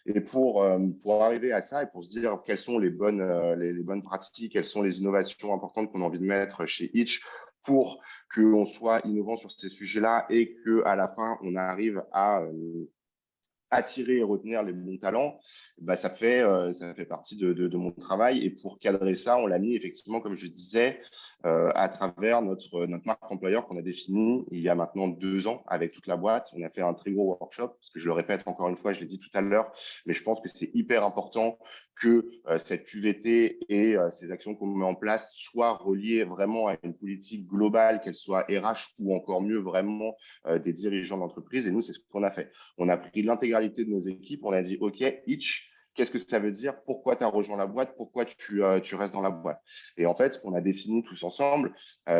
Et pour arriver à ça et pour se dire quelles sont les bonnes pratiques, quelles sont les innovations importantes qu'on a envie de mettre chez Itch, pour qu'on soit innovant sur ces sujets-là et qu'à la fin, on arrive à attirer et retenir les bons talents, bah, ça fait partie de mon travail. Et pour cadrer ça, on l'a mis effectivement, comme je disais, à travers notre marque employeur qu'on a définie il y a maintenant 2 ans avec toute la boîte. On a fait un très gros workshop, parce que je le répète encore une fois, je l'ai dit tout à l'heure, mais je pense que c'est hyper important que cette QVT et ces actions qu'on met en place soient reliées vraiment à une politique globale, qu'elle soit RH ou encore mieux vraiment des dirigeants d'entreprise. Et nous, c'est ce qu'on a fait. On a pris l'intégralité de nos équipes, on a dit, OK, each, qu'est-ce que ça veut dire? Pourquoi tu as rejoint la boîte? Pourquoi tu restes dans la boîte? Et en fait, ce qu'on a défini tous ensemble,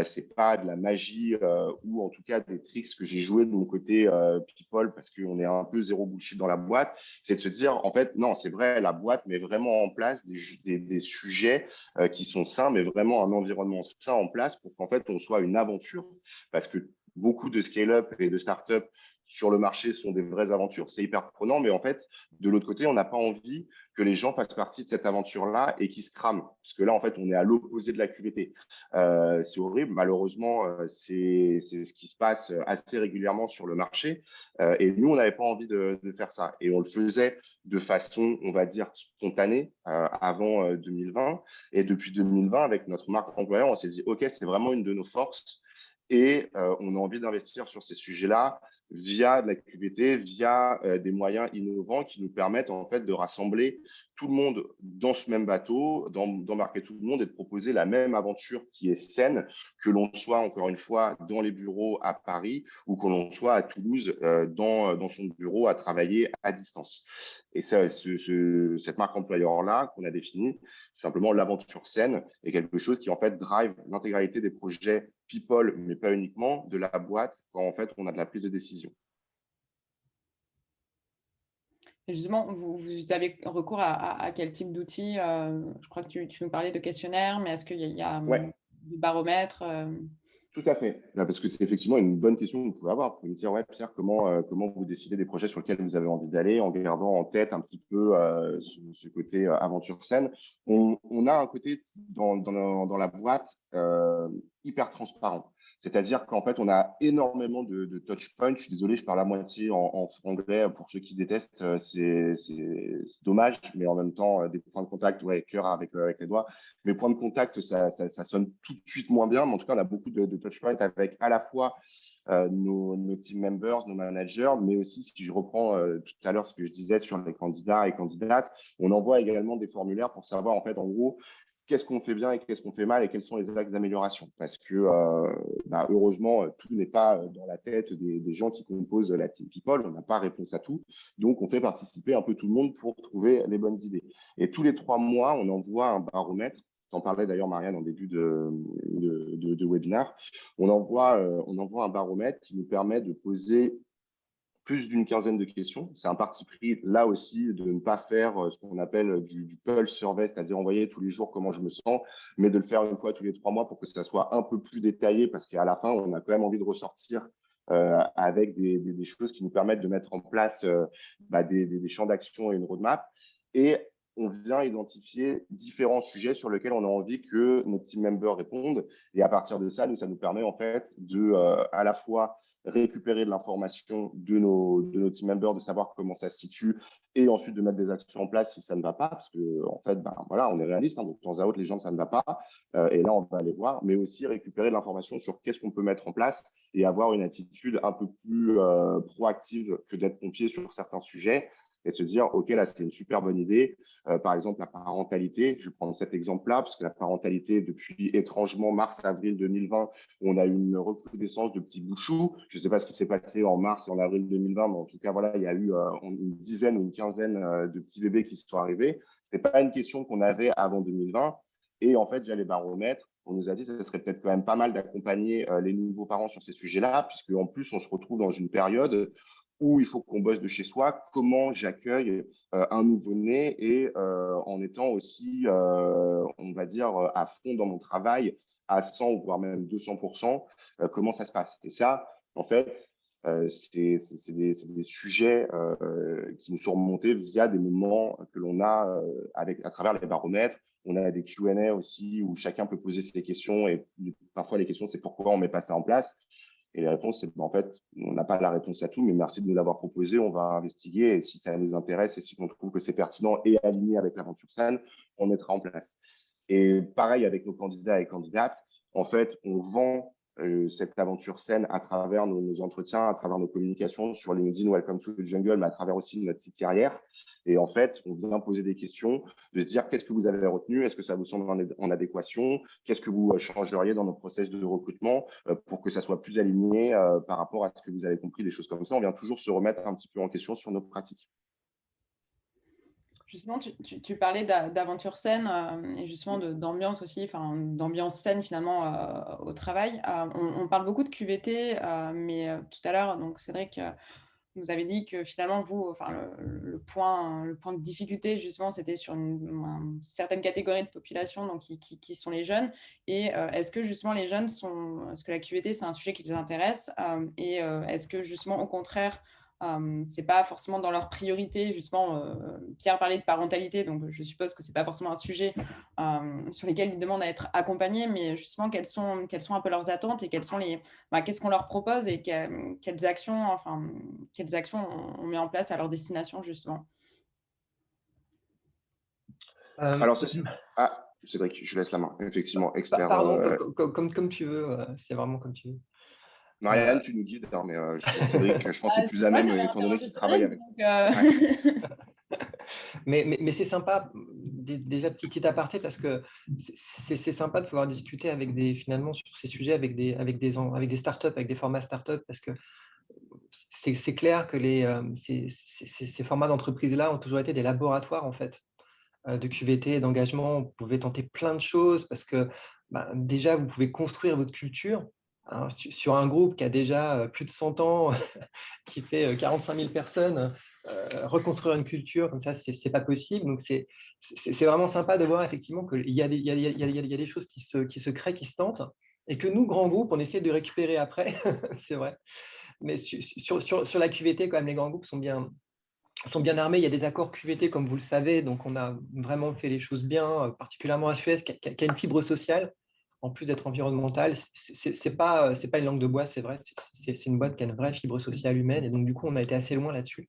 c'est pas de la magie ou en tout cas des tricks que j'ai joué de mon côté people, parce qu'on est un peu zéro bullshit dans la boîte. C'est de se dire, en fait, non, c'est vrai, la boîte met vraiment en place des sujets qui sont sains, mais vraiment un environnement sain en place pour qu'en fait, on soit une aventure, parce que beaucoup de scale-up et de start-up sur le marché sont des vraies aventures. C'est hyper prenant, mais en fait, de l'autre côté, on n'a pas envie que les gens fassent partie de cette aventure-là et qu'ils se crament. Parce que là, en fait, on est à l'opposé de la QVT. C'est horrible. Malheureusement, c'est ce qui se passe assez régulièrement sur le marché. Et nous, on n'avait pas envie de faire ça. Et on le faisait de façon, on va dire, spontanée avant 2020. Et depuis 2020, avec notre marque employeur, on s'est dit, OK, c'est vraiment une de nos forces. Et on a envie d'investir sur ces sujets-là via de la QVT, via des moyens innovants qui nous permettent en fait de rassembler tout le monde dans ce même bateau, d'embarquer tout le monde et de proposer la même aventure qui est saine, que l'on soit encore une fois dans les bureaux à Paris ou que l'on soit à Toulouse dans son bureau à travailler à distance. Et ça, cette marque employeur-là qu'on a définie, c'est simplement l'aventure saine et quelque chose qui en fait drive l'intégralité des projets people, mais pas uniquement, de la boîte quand en fait on a de la prise de décision. Et justement, vous avez recours à quel type d'outils? Je crois que tu nous parlais de questionnaires, mais est-ce qu'il y a Ouais. du baromètre? Tout à fait. Là, parce que c'est effectivement une bonne question que vous pouvez avoir. Vous pouvez me dire, ouais, Pierre, comment vous décidez des projets sur lesquels vous avez envie d'aller en gardant en tête un petit peu ce côté aventure saine. On a un côté dans la boîte hyper transparent. C'est-à-dire qu'en fait, on a énormément de touch points. Je suis désolé, je parle à moitié en franglais pour ceux qui détestent. C'est dommage, mais en même temps, des points de contact, ouais, cœur avec les doigts. Mes points de contact, ça sonne tout de suite moins bien, mais en tout cas, on a beaucoup de touchpoints avec à la fois nos team members, nos managers, mais aussi, si je reprends tout à l'heure ce que je disais sur les candidats et candidates, on envoie également des formulaires pour savoir, en fait, en gros, qu'est-ce qu'on fait bien et qu'est-ce qu'on fait mal et quels sont les axes d'amélioration. Parce que, heureusement, tout n'est pas dans la tête des gens qui composent la team people. On n'a pas réponse à tout. Donc, on fait participer un peu tout le monde pour trouver les bonnes idées. Et tous les 3 mois, on envoie un baromètre. T'en parlais d'ailleurs, Marianne, en début de webinaire. On envoie un baromètre qui nous permet de poser plus d'une quinzaine de questions. C'est un parti pris, là aussi, de ne pas faire ce qu'on appelle du pulse survey, c'est-à-dire envoyer tous les jours comment je me sens, mais de le faire une fois tous les 3 mois pour que ça soit un peu plus détaillé, parce qu'à la fin, on a quand même envie de ressortir avec des choses qui nous permettent de mettre en place des champs d'action et une roadmap. Et on vient identifier différents sujets sur lesquels on a envie que nos team members répondent. Et à partir de ça, ça nous permet en fait de à la fois récupérer de l'information de nos team members, de savoir comment ça se situe et ensuite de mettre des actions en place si ça ne va pas. Parce que en fait, voilà, on est réaliste. Hein, donc, de temps à autre, les gens, ça ne va pas. Et là, on va aller voir. Mais aussi récupérer de l'information sur qu'est-ce qu'on peut mettre en place et avoir une attitude un peu plus proactive que d'être pompier sur certains sujets et de se dire, OK, là, c'est une super bonne idée. Par exemple, la parentalité, je vais prendre cet exemple-là, parce que la parentalité, depuis étrangement mars-avril 2020, on a eu une recrudescence de petits bouchous. Je ne sais pas ce qui s'est passé en mars et en avril 2020, mais en tout cas, voilà, il y a eu une dizaine ou une quinzaine de petits bébés qui se sont arrivés. Ce n'était pas une question qu'on avait avant 2020. Et en fait, via les baromètres, on nous a dit que ce serait peut-être quand même pas mal d'accompagner les nouveaux parents sur ces sujets-là, puisque en plus, on se retrouve dans une période où il faut qu'on bosse de chez soi, comment j'accueille un nouveau-né et en étant aussi, on va dire, à fond dans mon travail, à 100 voire même 200%, comment ça se passe. Et ça, en fait, c'est des sujets qui nous sont remontés via des moments que l'on a à travers les baromètres, On a des Q&A aussi où chacun peut poser ses questions et parfois les questions, c'est pourquoi on ne met pas ça en place. Et les réponses, c'est en fait, on n'a pas la réponse à tout, mais merci de nous l'avoir proposé. On va investiguer et si ça nous intéresse et si on trouve que c'est pertinent et aligné avec l'aventure saine, on mettra en place. Et pareil avec nos candidats et candidates, en fait, on vend cette aventure saine à travers nos entretiens, à travers nos communications sur LinkedIn, Welcome to the Jungle, mais à travers aussi notre site carrière. Et en fait, on vient poser des questions, de se dire qu'est-ce que vous avez retenu, est-ce que ça vous semble en adéquation, qu'est-ce que vous changeriez dans nos process de recrutement pour que ça soit plus aligné par rapport à ce que vous avez compris, des choses comme ça. On vient toujours se remettre un petit peu en question sur nos pratiques. Justement, tu parlais d'aventure saine et justement d'ambiance aussi, d'ambiance saine finalement au travail. On parle beaucoup de QVT, mais tout à l'heure, donc Cédric vous avez dit que finalement, vous, le point de difficulté, justement, c'était sur une certaine catégorie de population donc qui sont les jeunes. Et est-ce que justement les jeunes est-ce que la QVT, c'est un sujet qui les intéresse et est-ce que justement, au contraire, c'est pas forcément dans leur priorité, justement, Pierre parlait de parentalité, donc je suppose que c'est pas forcément un sujet sur lesquels ils demandent à être accompagnés, mais justement, quelles sont un peu leurs attentes et qu'est-ce qu'on leur propose et quelles actions on met en place à leur destination, justement. Alors, Cédric, je laisse la main. Effectivement, expert. Pardon, comme tu veux, c'est vraiment comme tu veux. Marianne, tu nous guides, mais Cédric, je pense que c'est plus à même, étant donné qu'il travaille avec. Mais c'est sympa, déjà petit aparté, parce que c'est sympa de pouvoir discuter finalement sur ces sujets avec des startups, avec des formats startups, parce que c'est clair que ces formats d'entreprise-là ont toujours été des laboratoires en fait de QVT et d'engagement. Vous pouvez tenter plein de choses parce que déjà, vous pouvez construire votre culture sur un groupe qui a déjà plus de 100 ans, qui fait 45 000 personnes. Reconstruire une culture comme ça, c'est pas possible. Donc, c'est vraiment sympa de voir effectivement qu'il y a des choses qui se créent, qui se tentent, et que nous, grands groupes, on essaie de récupérer après. C'est vrai. Mais sur la QVT, quand même, les grands groupes sont bien armés. Il y a des accords QVT, comme vous le savez. Donc, on a vraiment fait les choses bien, particulièrement à Suez, qui a une fibre sociale, en plus d'être environnementale. C'est pas une langue de bois, c'est vrai. C'est une boîte qui a une vraie fibre sociale humaine. Et donc, du coup, on a été assez loin là-dessus.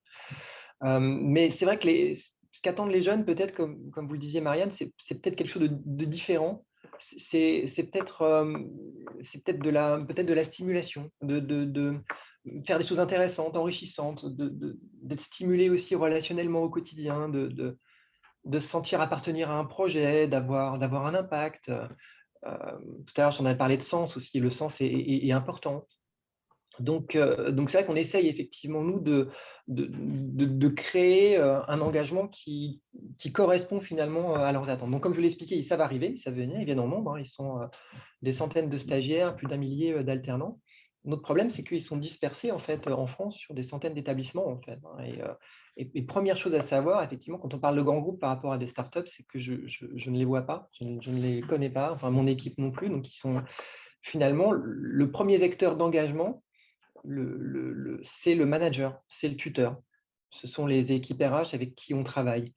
Mais c'est vrai que ce qu'attendent les jeunes, peut-être, comme vous le disiez, Marianne, c'est peut-être quelque chose de différent. C'est peut-être de la stimulation, de faire des choses intéressantes, enrichissantes, d'être stimulé aussi relationnellement au quotidien, de se sentir appartenir à un projet, d'avoir un impact. Tout à l'heure, j'en avais parlé de sens aussi. Le sens est important. Donc c'est vrai qu'on essaye effectivement, nous, de créer un engagement qui correspond finalement à leurs attentes. Donc, comme je l'ai expliqué, ils savent arriver, ils savent venir, ils viennent en nombre. Ils sont des centaines de stagiaires, plus d'un millier d'alternants. Notre problème, c'est qu'ils sont dispersés en fait en France sur des centaines d'établissements en fait. Et première chose à savoir, effectivement, quand on parle de grands groupes par rapport à des startups, c'est que je ne les vois pas, je ne les connais pas, enfin mon équipe non plus. Donc, ils sont finalement le premier vecteur d'engagement. C'est le manager, c'est le tuteur. Ce sont les équipes RH avec qui on travaille.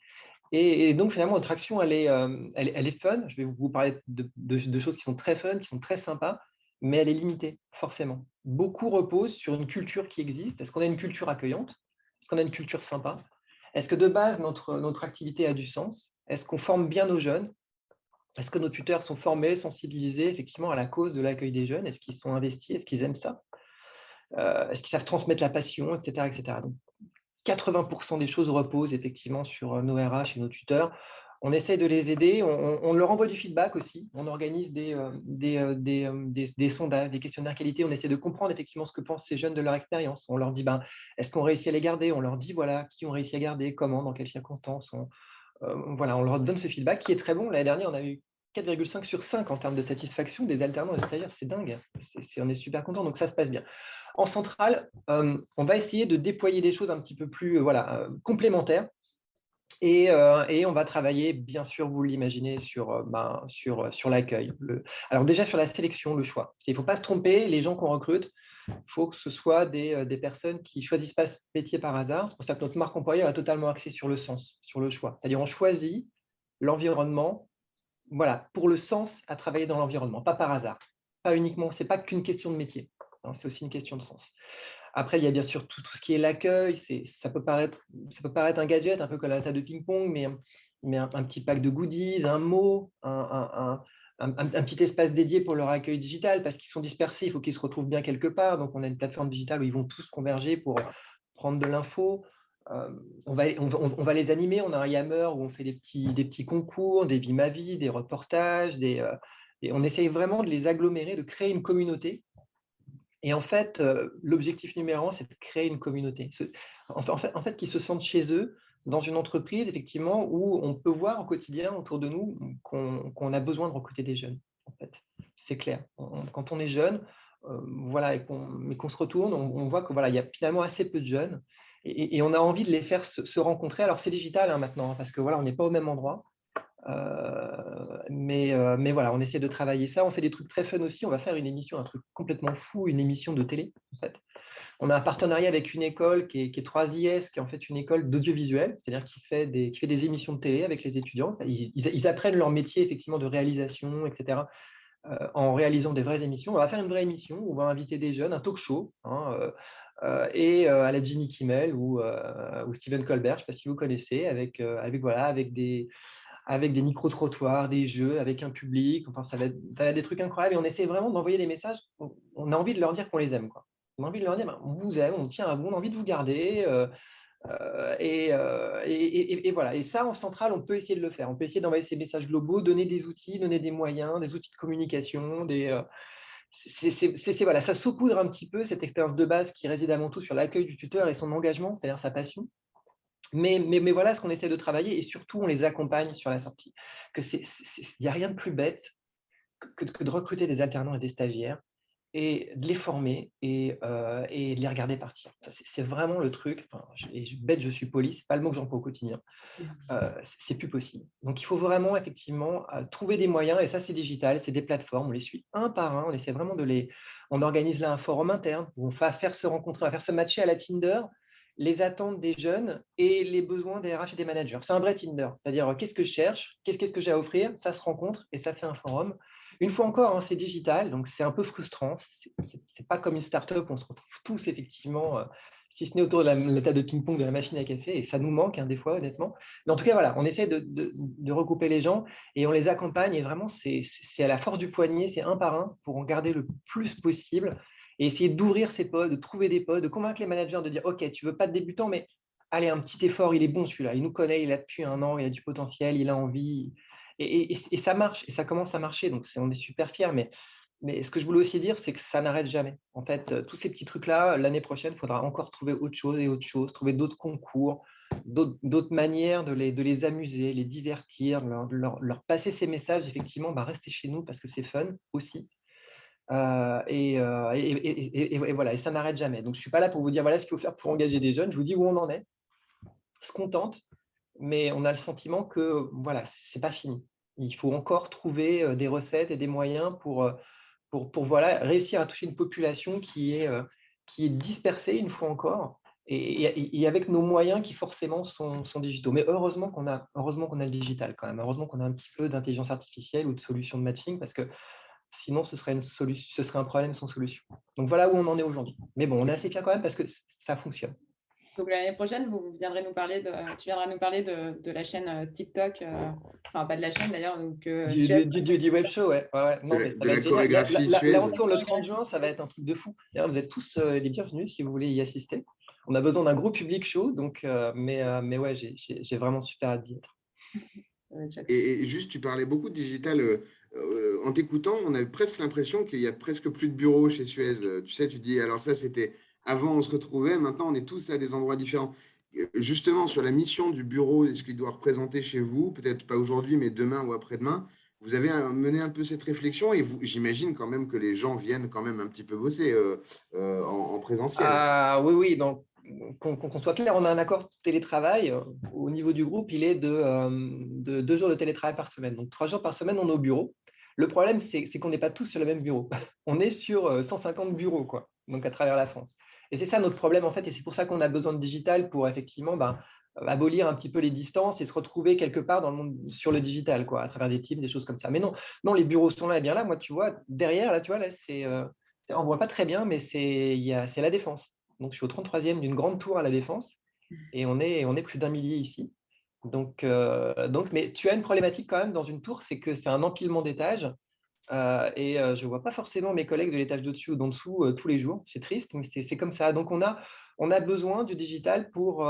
Et donc, finalement, notre action, elle est fun. Je vais vous parler de choses qui sont très fun, qui sont très sympas, mais elle est limitée, forcément. Beaucoup reposent sur une culture qui existe. Est-ce qu'on a une culture accueillante? Est-ce qu'on a une culture sympa? Est-ce que de base, notre activité a du sens? Est-ce qu'on forme bien nos jeunes? Est-ce que nos tuteurs sont formés, sensibilisés effectivement à la cause de l'accueil des jeunes? Est-ce qu'ils sont investis? Est-ce qu'ils aiment ça? Est-ce qu'ils savent transmettre la passion, etc. etc. Donc, 80% des choses reposent effectivement sur nos RH et nos tuteurs. On essaie de les aider, on leur envoie du feedback aussi, on organise des sondages, des questionnaires qualité, on essaie de comprendre effectivement ce que pensent ces jeunes de leur expérience. On leur dit, est-ce qu'on réussit à les garder? On leur dit, voilà, qui ont réussi à garder, comment, dans quelles circonstances. Voilà, on leur donne ce feedback qui est très bon. L'année dernière, on a eu 4,5 sur 5 en termes de satisfaction des alternants et des stagiaires. C'est dingue, on est super content, donc ça se passe bien. En centrale, on va essayer de déployer des choses un petit peu plus complémentaires et on va travailler, bien sûr, vous l'imaginez, sur l'accueil. Alors déjà, sur la sélection, le choix. Il ne faut pas se tromper, les gens qu'on recrute, il faut que ce soit des personnes qui ne choisissent pas ce métier par hasard. C'est pour ça que notre marque employeur est totalement axée sur le sens, sur le choix. C'est-à-dire on choisit l'environnement voilà, pour le sens à travailler dans l'environnement, pas par hasard. Pas uniquement, c'est pas qu'une question de métier, hein, c'est aussi une question de sens. Après, il y a bien sûr tout ce qui est l'accueil. Ça peut paraître un gadget, un peu comme la table de ping-pong, mais un petit pack de goodies, un mot, un petit espace dédié pour leur accueil digital, parce qu'ils sont dispersés, il faut qu'ils se retrouvent bien quelque part. Donc, on a une plateforme digitale où ils vont tous converger pour prendre de l'info. On va les animer. On a un Yammer où on fait des petits concours, des Vie ma vie, des reportages. Et on essaye vraiment de les agglomérer, de créer une communauté. Et en fait, l'objectif numéro un, c'est de créer une communauté. En fait, qu'ils se sentent chez eux, dans une entreprise, effectivement, où on peut voir au quotidien autour de nous qu'on a besoin de recruter des jeunes. En fait, c'est clair. Quand on est jeune, voilà, mais qu'on se retourne, on voit que voilà, il y a finalement assez peu de jeunes, et on a envie de les faire se rencontrer. Alors, c'est digital hein, maintenant, parce que voilà, on n'est pas au même endroit. Mais voilà, on essaie de travailler ça. On fait des trucs très fun aussi. On va faire une émission, un truc complètement fou, une émission de télé. En fait, on a un partenariat avec une école qui est 3IS, qui est en fait une école d'audiovisuel, c'est-à-dire qui fait des émissions de télé avec les étudiants. Ils apprennent leur métier effectivement de réalisation, etc. En réalisant des vraies émissions. On va faire une vraie émission où on va inviter des jeunes, un talk show, hein, et à la Jimmy Kimmel ou Stephen Colbert, je ne sais pas si vous connaissez, avec des micro-trottoirs, des jeux, avec un public. Enfin, ça va être des trucs incroyables. Et on essaie vraiment d'envoyer des messages. On a envie de leur dire qu'on les aime, quoi. On a envie de leur dire, ben, on vous aime, on tient à vous, on a envie de vous garder. Et voilà. Et ça, en centrale, on peut essayer de le faire. On peut essayer d'envoyer ces messages globaux, donner des outils, donner des moyens, des outils de communication. Voilà, ça saupoudre un petit peu cette expérience de base qui réside avant tout sur l'accueil du tuteur et son engagement, c'est-à-dire sa passion. Mais voilà ce qu'on essaie de travailler, et surtout on les accompagne sur la sortie. Il n'y a rien de plus bête que de recruter des alternants et des stagiaires et de les former et de les regarder partir. C'est vraiment le truc. Enfin, bête, je suis poli, c'est pas le mot que j'emploie au quotidien. C'est plus possible. Donc il faut vraiment effectivement trouver des moyens, et ça c'est digital, c'est des plateformes, on les suit un par un, on essaie vraiment on organise là un forum interne où on va faire se rencontrer, on va faire se matcher à la Tinder les attentes des jeunes et les besoins des RH et des managers. C'est un vrai Tinder, c'est-à-dire qu'est-ce que je cherche, qu'est-ce que j'ai à offrir, ça se rencontre et ça fait un forum. Une fois encore, hein, c'est digital, donc c'est un peu frustrant. C'est pas comme une start-up où on se retrouve tous effectivement, si ce n'est autour de la table de ping-pong de la machine à café, et ça nous manque hein, des fois, honnêtement. Mais en tout cas, voilà, on essaie de regrouper les gens et on les accompagne. Et vraiment, c'est à la force du poignet, c'est un par un pour en garder le plus possible et essayer d'ouvrir ces pods, de trouver des pods, de convaincre les managers de dire OK, tu veux pas de débutant, mais allez, un petit effort, il est bon celui-là, il nous connaît, il a depuis un an, il a du potentiel, il a envie. Et ça marche, et ça commence à marcher, donc on est super fiers. Mais ce que je voulais aussi dire, c'est que ça n'arrête jamais. En fait, tous ces petits trucs-là, l'année prochaine, il faudra encore trouver autre chose et autre chose, trouver d'autres concours, d'autres manières de les amuser, les divertir, leur passer ces messages, effectivement, restez chez nous parce que c'est fun aussi. Et voilà, et ça n'arrête jamais. Donc, je ne suis pas là pour vous dire voilà ce qu'il faut faire pour engager des jeunes. Je vous dis où on en est, ce qu'on tente, mais on a le sentiment que voilà, ce n'est pas fini. Il faut encore trouver des recettes et des moyens pour voilà, réussir à toucher une population qui est dispersée, une fois encore, et avec nos moyens qui forcément sont digitaux. Mais heureusement qu'on a le digital quand même. Heureusement qu'on a un petit peu d'intelligence artificielle ou de solutions de matching, parce que sinon ce serait un problème sans solution. Donc voilà où on en est aujourd'hui. Mais bon, on est assez fiers quand même parce que ça fonctionne. Donc l'année prochaine, tu viendras nous parler de la chaîne TikTok, enfin pas de la chaîne d'ailleurs. Du web show, ouais. Non, mais de la chorégraphie suédoise. L'aventure le 30 juin, ça va être un truc de fou. D'ailleurs, vous êtes tous les bienvenus si vous voulez y assister. On a besoin d'un gros public show, donc, mais ouais, j'ai vraiment super hâte d'y être. Et juste, tu parlais beaucoup de digital. En t'écoutant, on a presque l'impression qu'il y a presque plus de bureaux chez Suez. Tu sais, tu dis, alors ça, c'était avant, on se retrouvait, maintenant, on est tous à des endroits différents. Justement, sur la mission du bureau et ce qu'il doit représenter chez vous, peut-être pas aujourd'hui, mais demain ou après-demain, vous avez mené un peu cette réflexion et j'imagine quand même que les gens viennent quand même un petit peu bosser en présentiel. Oui, donc qu'on soit clair, on a un accord télétravail. Au niveau du groupe, il est de 2 jours de télétravail par semaine. Donc 3 jours par semaine, on est au bureau. Le problème, c'est qu'on n'est pas tous sur le même bureau. On est sur 150 bureaux, quoi, donc à travers la France. Et c'est ça notre problème, en fait, et c'est pour ça qu'on a besoin de digital pour effectivement abolir un petit peu les distances et se retrouver quelque part dans le monde, sur le digital, quoi, à travers des teams, des choses comme ça. Mais non, non, les bureaux sont là, bien là. Moi, tu vois, derrière, là, tu vois, là, on ne voit pas très bien, mais c'est la Défense. Donc, je suis au 33e d'une grande tour à la Défense et on est plus d'1 millier ici. Donc, mais tu as une problématique quand même dans une tour, c'est que c'est un empilement d'étages. Je ne vois pas forcément mes collègues de l'étage d'au-dessus ou d'en dessous tous les jours. C'est triste, mais c'est comme ça. Donc, on a besoin du digital pour,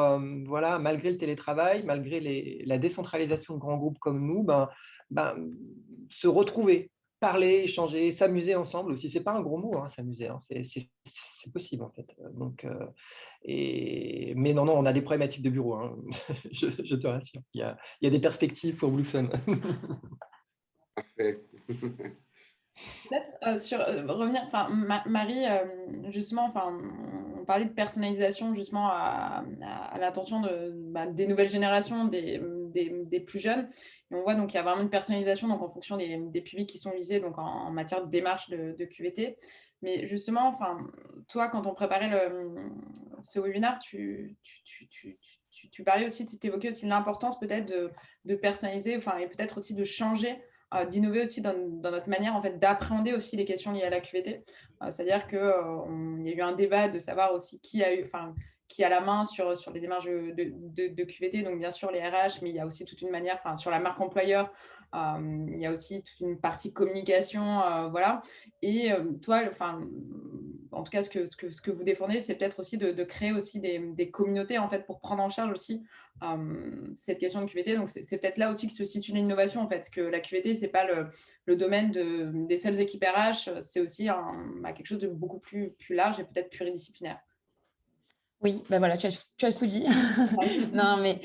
voilà, malgré le télétravail, malgré la décentralisation de grands groupes comme nous, ben, se retrouver, parler, échanger, s'amuser ensemble aussi. Ce n'est pas un gros mot, hein, s'amuser. Hein. C'est possible, en fait. Mais non, on a des problématiques de bureau. Hein. Je te rassure. Il y a des perspectives pour Blueson. Parfait. Peut-être sur revenir, enfin Marie, justement, enfin on parlait de personnalisation justement à l'attention des nouvelles générations, des plus jeunes. Et on voit donc il y a vraiment une personnalisation donc en fonction des publics qui sont visés donc en matière de démarche de QVT. Mais justement, enfin toi quand on préparait ce webinaire, tu parlais aussi, tu évoquais aussi l'importance peut-être de personnaliser, enfin et peut-être aussi de changer d'innover aussi dans notre manière en fait, d'appréhender aussi les questions liées à la QVT. C'est-à-dire qu'il y a eu un débat de savoir aussi qui a la main sur les démarches de QVT, donc bien sûr les RH, mais il y a aussi toute une manière, sur la marque employeur, il y a aussi toute une partie communication, voilà. Et toi, en tout cas, ce que vous défendez, c'est peut-être aussi de créer aussi des communautés en fait, pour prendre en charge aussi cette question de QVT. Donc, c'est peut-être là aussi que se situe l'innovation, en fait, parce que la QVT, ce n'est pas le domaine des seules équipes RH, c'est aussi quelque chose de beaucoup plus large et peut-être pluridisciplinaire. Oui, ben voilà, tu as tout dit. Non, mais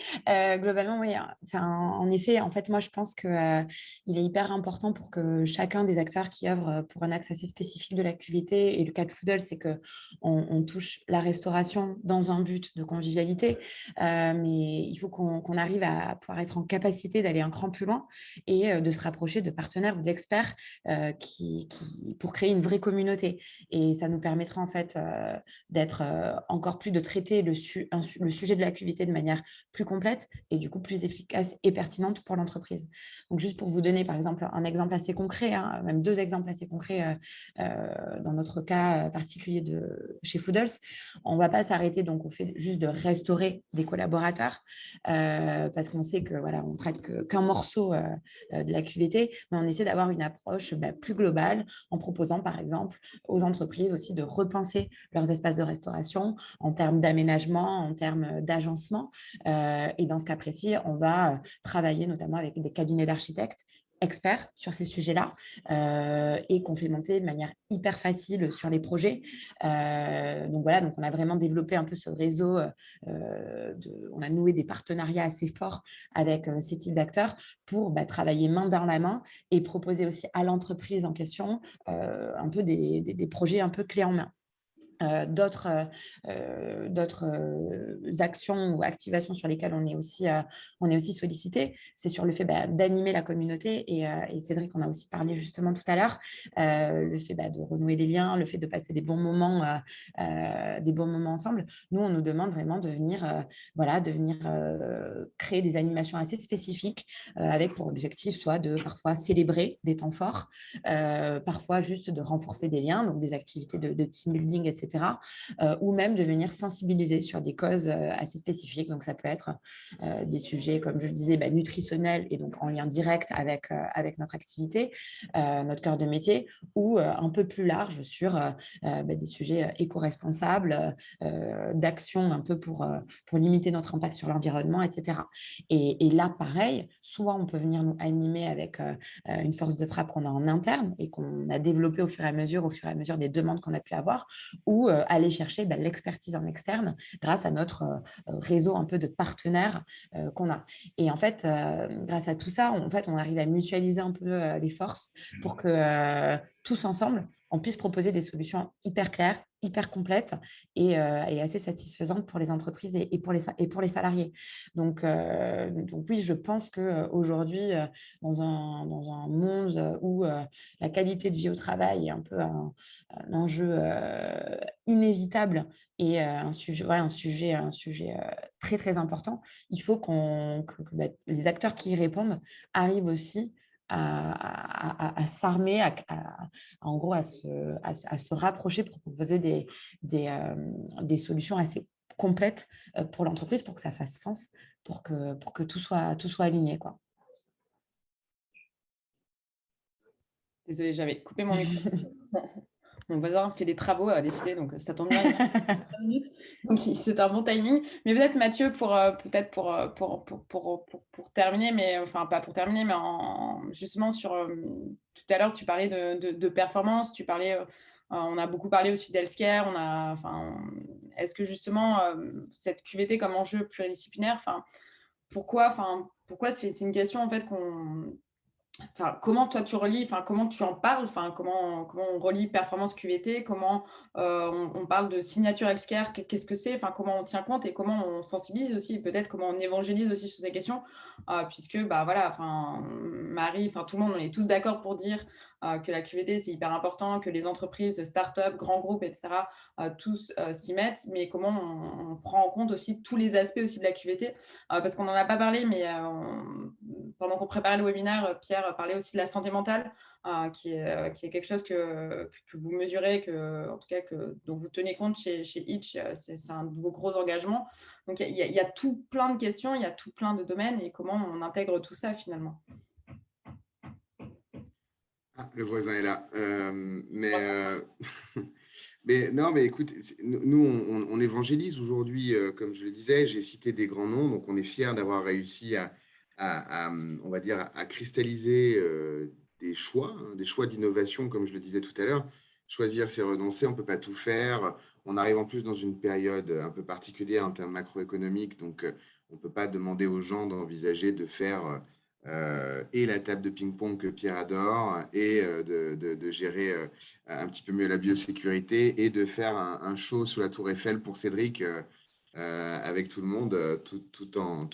globalement, oui. Enfin, en effet, en fait, moi, je pense qu'il est hyper important pour que chacun des acteurs qui œuvrent pour un axe assez spécifique de la QVT, et le cas de Foodle, c'est qu'on touche la restauration dans un but de convivialité, mais il faut qu'on arrive à pouvoir être en capacité d'aller un cran plus loin et de se rapprocher de partenaires ou d'experts pour créer une vraie communauté. Et ça nous permettra en fait d'être encore plus, de traiter le sujet de la QVT de manière plus complète et du coup plus efficace et pertinente pour l'entreprise. Donc juste pour vous donner par exemple un exemple assez concret, hein, même 2 exemples assez concrets dans notre cas particulier chez Foodles, on ne va pas s'arrêter donc au fait juste de restaurer des collaborateurs parce qu'on sait que voilà, on ne traite qu'un morceau de la QVT, mais on essaie d'avoir une approche plus globale en proposant par exemple aux entreprises aussi de repenser leurs espaces de restauration en termes d'aménagement, en termes d'agencement. Et dans ce cas précis, on va travailler notamment avec des cabinets d'architectes experts sur ces sujets-là et qu'on fait monter de manière hyper facile sur les projets. Donc voilà, donc on a vraiment développé un peu ce réseau, on a noué des partenariats assez forts avec ces types d'acteurs pour travailler main dans la main et proposer aussi à l'entreprise en question un peu des projets un peu clés en main. D'autres actions ou activations sur lesquelles on est aussi sollicité, c'est sur le fait d'animer la communauté. Et Cédric, on a aussi parlé justement tout à l'heure, le fait de renouer les liens, le fait de passer des bons moments ensemble. Nous, on nous demande vraiment de venir, créer des animations assez spécifiques avec pour objectif soit de parfois célébrer des temps forts, parfois juste de renforcer des liens, donc des activités de team building, etc. Ou même de venir sensibiliser sur des causes assez spécifiques. Donc, ça peut être des sujets, comme je le disais, nutritionnels et donc en lien direct avec notre activité, notre cœur de métier, ou un peu plus large sur des sujets éco-responsables, d'action un peu pour limiter notre impact sur l'environnement, etc. Et là, pareil, soit on peut venir nous animer avec une force de frappe qu'on a en interne et qu'on a développée au fur et à mesure des demandes qu'on a pu avoir, ou aller chercher l'expertise en externe grâce à notre réseau un peu de partenaires qu'on a. Et en fait, grâce à tout ça, on arrive à mutualiser un peu les forces pour que tous ensemble, on puisse proposer des solutions hyper claires, hyper complètes et assez satisfaisantes pour les entreprises et pour les salariés. Donc oui, je pense qu'aujourd'hui, dans un monde où la qualité de vie au travail est un peu un enjeu inévitable et un sujet très, très important, il faut que les acteurs qui y répondent arrivent aussi à s'armer, en gros, à se rapprocher pour proposer des solutions assez complètes pour l'entreprise, pour que ça fasse sens, pour que tout soit aligné, quoi. Désolée, j'avais coupé mon micro. Mon voisin fait des travaux, a décidé, donc ça tombe bien, il reste 5 minutes. Donc c'est un bon timing. Mais peut-être Mathieu, pour terminer, mais enfin pas pour terminer, mais justement sur tout à l'heure, tu parlais de performance, tu parlais, on a beaucoup parlé aussi d'healthcare, est-ce que justement cette QVT comme enjeu pluridisciplinaire, pourquoi c'est une question en fait comment toi tu relis, comment tu en parles, comment on relie performance QVT, comment on parle de signature healthcare, qu'est-ce que c'est, comment on tient compte et comment on sensibilise aussi, et peut-être comment on évangélise aussi sur ces questions, puisque voilà, Marie, tout le monde, on est tous d'accord pour dire que la QVT c'est hyper important, que les entreprises, start-up, grands groupes, etc. tous s'y mettent, mais comment on prend en compte aussi tous les aspects aussi de la QVT, parce qu'on n'en a pas parlé, mais pendant qu'on préparait le webinaire, Pierre parlait aussi de la santé mentale, qui est quelque chose que vous mesurez, en tout cas dont vous tenez compte chez Itch. C'est un de vos gros engagements. Donc, il y a tout plein de questions, il y a tout plein de domaines, et comment on intègre tout ça finalement. Le voisin est là. Mais non, mais écoute, nous, on évangélise aujourd'hui, comme je le disais, j'ai cité des grands noms, donc on est fiers d'avoir réussi on va dire, à cristalliser des choix d'innovation, comme je le disais tout à l'heure. Choisir, c'est renoncer, on ne peut pas tout faire. On arrive en plus dans une période un peu particulière en termes macroéconomiques, donc on ne peut pas demander aux gens d'envisager de faire et la table de ping-pong que Pierre adore, et de gérer un petit peu mieux la biosécurité, et de faire un show sous la Tour Eiffel pour Cédric avec tout le monde, tout en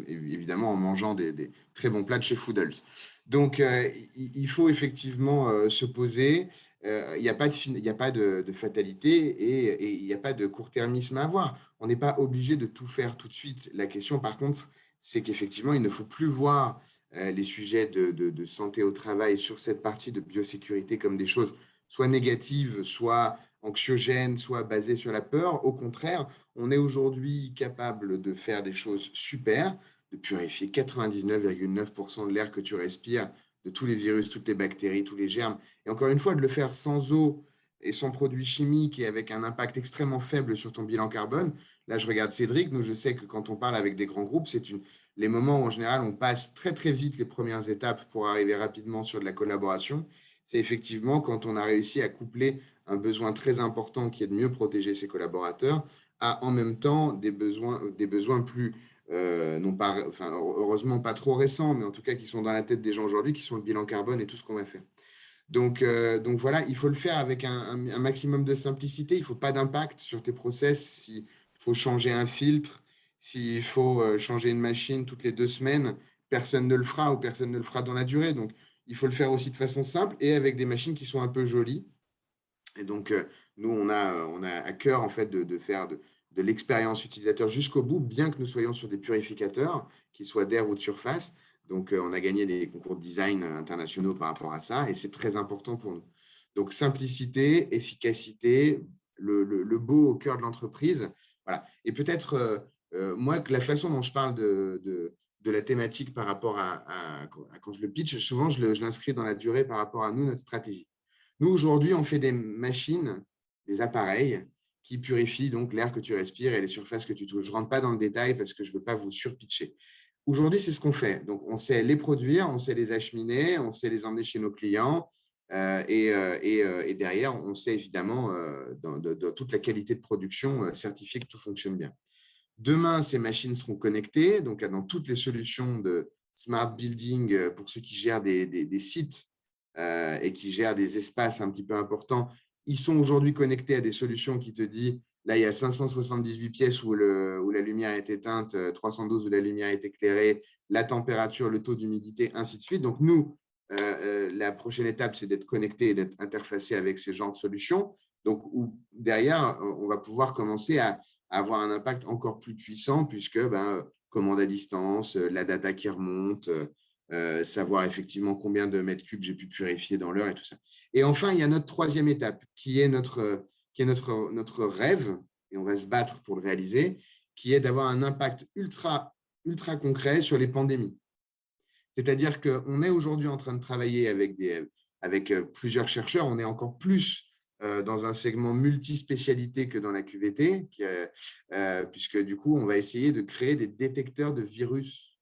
évidemment en mangeant des très bons plats de chez Foodles. Donc, il faut effectivement se poser. Il n'y a pas de fatalité, et il n'y a pas de court-termisme à avoir. On n'est pas obligé de tout faire tout de suite. La question, par contre, c'est qu'effectivement, il ne faut plus voir les sujets de santé au travail sur cette partie de biosécurité comme des choses soit négatives, soit anxiogènes, soit basées sur la peur. Au contraire, on est aujourd'hui capable de faire des choses super, de purifier 99,9% de l'air que tu respires, de tous les virus, toutes les bactéries, tous les germes. Et encore une fois, de le faire sans eau et sans produits chimiques, et avec un impact extrêmement faible sur ton bilan carbone. Là, je regarde Cédric. Nous, je sais que quand on parle avec des grands groupes, c'est les moments où, en général, on passe très, très vite les premières étapes pour arriver rapidement sur de la collaboration. C'est effectivement quand on a réussi à coupler un besoin très important qui est de mieux protéger ses collaborateurs à, en même temps, des besoins plus, heureusement pas trop récents, mais en tout cas qui sont dans la tête des gens aujourd'hui, qui sont le bilan carbone et tout ce qu'on va faire. Donc voilà, il faut le faire avec un maximum de simplicité. Il ne faut pas d'impact sur tes process. S'il faut changer un filtre, s'il faut changer une machine toutes les 2 semaines, personne ne le fera, ou personne ne le fera dans la durée. Donc, il faut le faire aussi de façon simple et avec des machines qui sont un peu jolies. Et donc, nous, on a à cœur en fait de faire de l'expérience utilisateur jusqu'au bout, bien que nous soyons sur des purificateurs, qu'ils soient d'air ou de surface. Donc, on a gagné des concours de design internationaux par rapport à ça, et c'est très important pour nous. Donc, simplicité, efficacité, le beau au cœur de l'entreprise. Voilà. Et peut-être, moi, la façon dont je parle de la thématique par rapport à quand je le pitch, souvent, je l'inscris dans la durée par rapport à nous, notre stratégie. Nous, aujourd'hui, on fait des machines, des appareils qui purifient donc l'air que tu respires et les surfaces que tu touches. Je ne rentre pas dans le détail parce que je ne veux pas vous surpitcher. Aujourd'hui, c'est ce qu'on fait. Donc, on sait les produire, on sait les acheminer, on sait les emmener chez nos clients, et derrière, on sait évidemment, dans toute la qualité de production, certifier que tout fonctionne bien. Demain, ces machines seront connectées, donc dans toutes les solutions de smart building pour ceux qui gèrent des sites et qui gèrent des espaces un petit peu importants, ils sont aujourd'hui connectés à des solutions qui te disent, là, il y a 578 pièces où la lumière est éteinte, 312 où la lumière est éclairée, la température, le taux d'humidité, ainsi de suite. Donc, nous, la prochaine étape, c'est d'être connecté et d'être interfacé avec ces genres de solutions. Donc, derrière, on va pouvoir commencer à avoir un impact encore plus puissant puisque commande à distance, la data qui remonte, savoir effectivement combien de mètres cubes j'ai pu purifier dans l'heure et tout ça. Et enfin, il y a notre troisième étape qui est notre rêve, et on va se battre pour le réaliser, qui est d'avoir un impact ultra concret sur les pandémies. C'est-à-dire qu'on est aujourd'hui en train de travailler avec plusieurs chercheurs, on est encore plus dans un segment multispécialité que dans la QVT, puisque du coup, on va essayer de créer des détecteurs de virus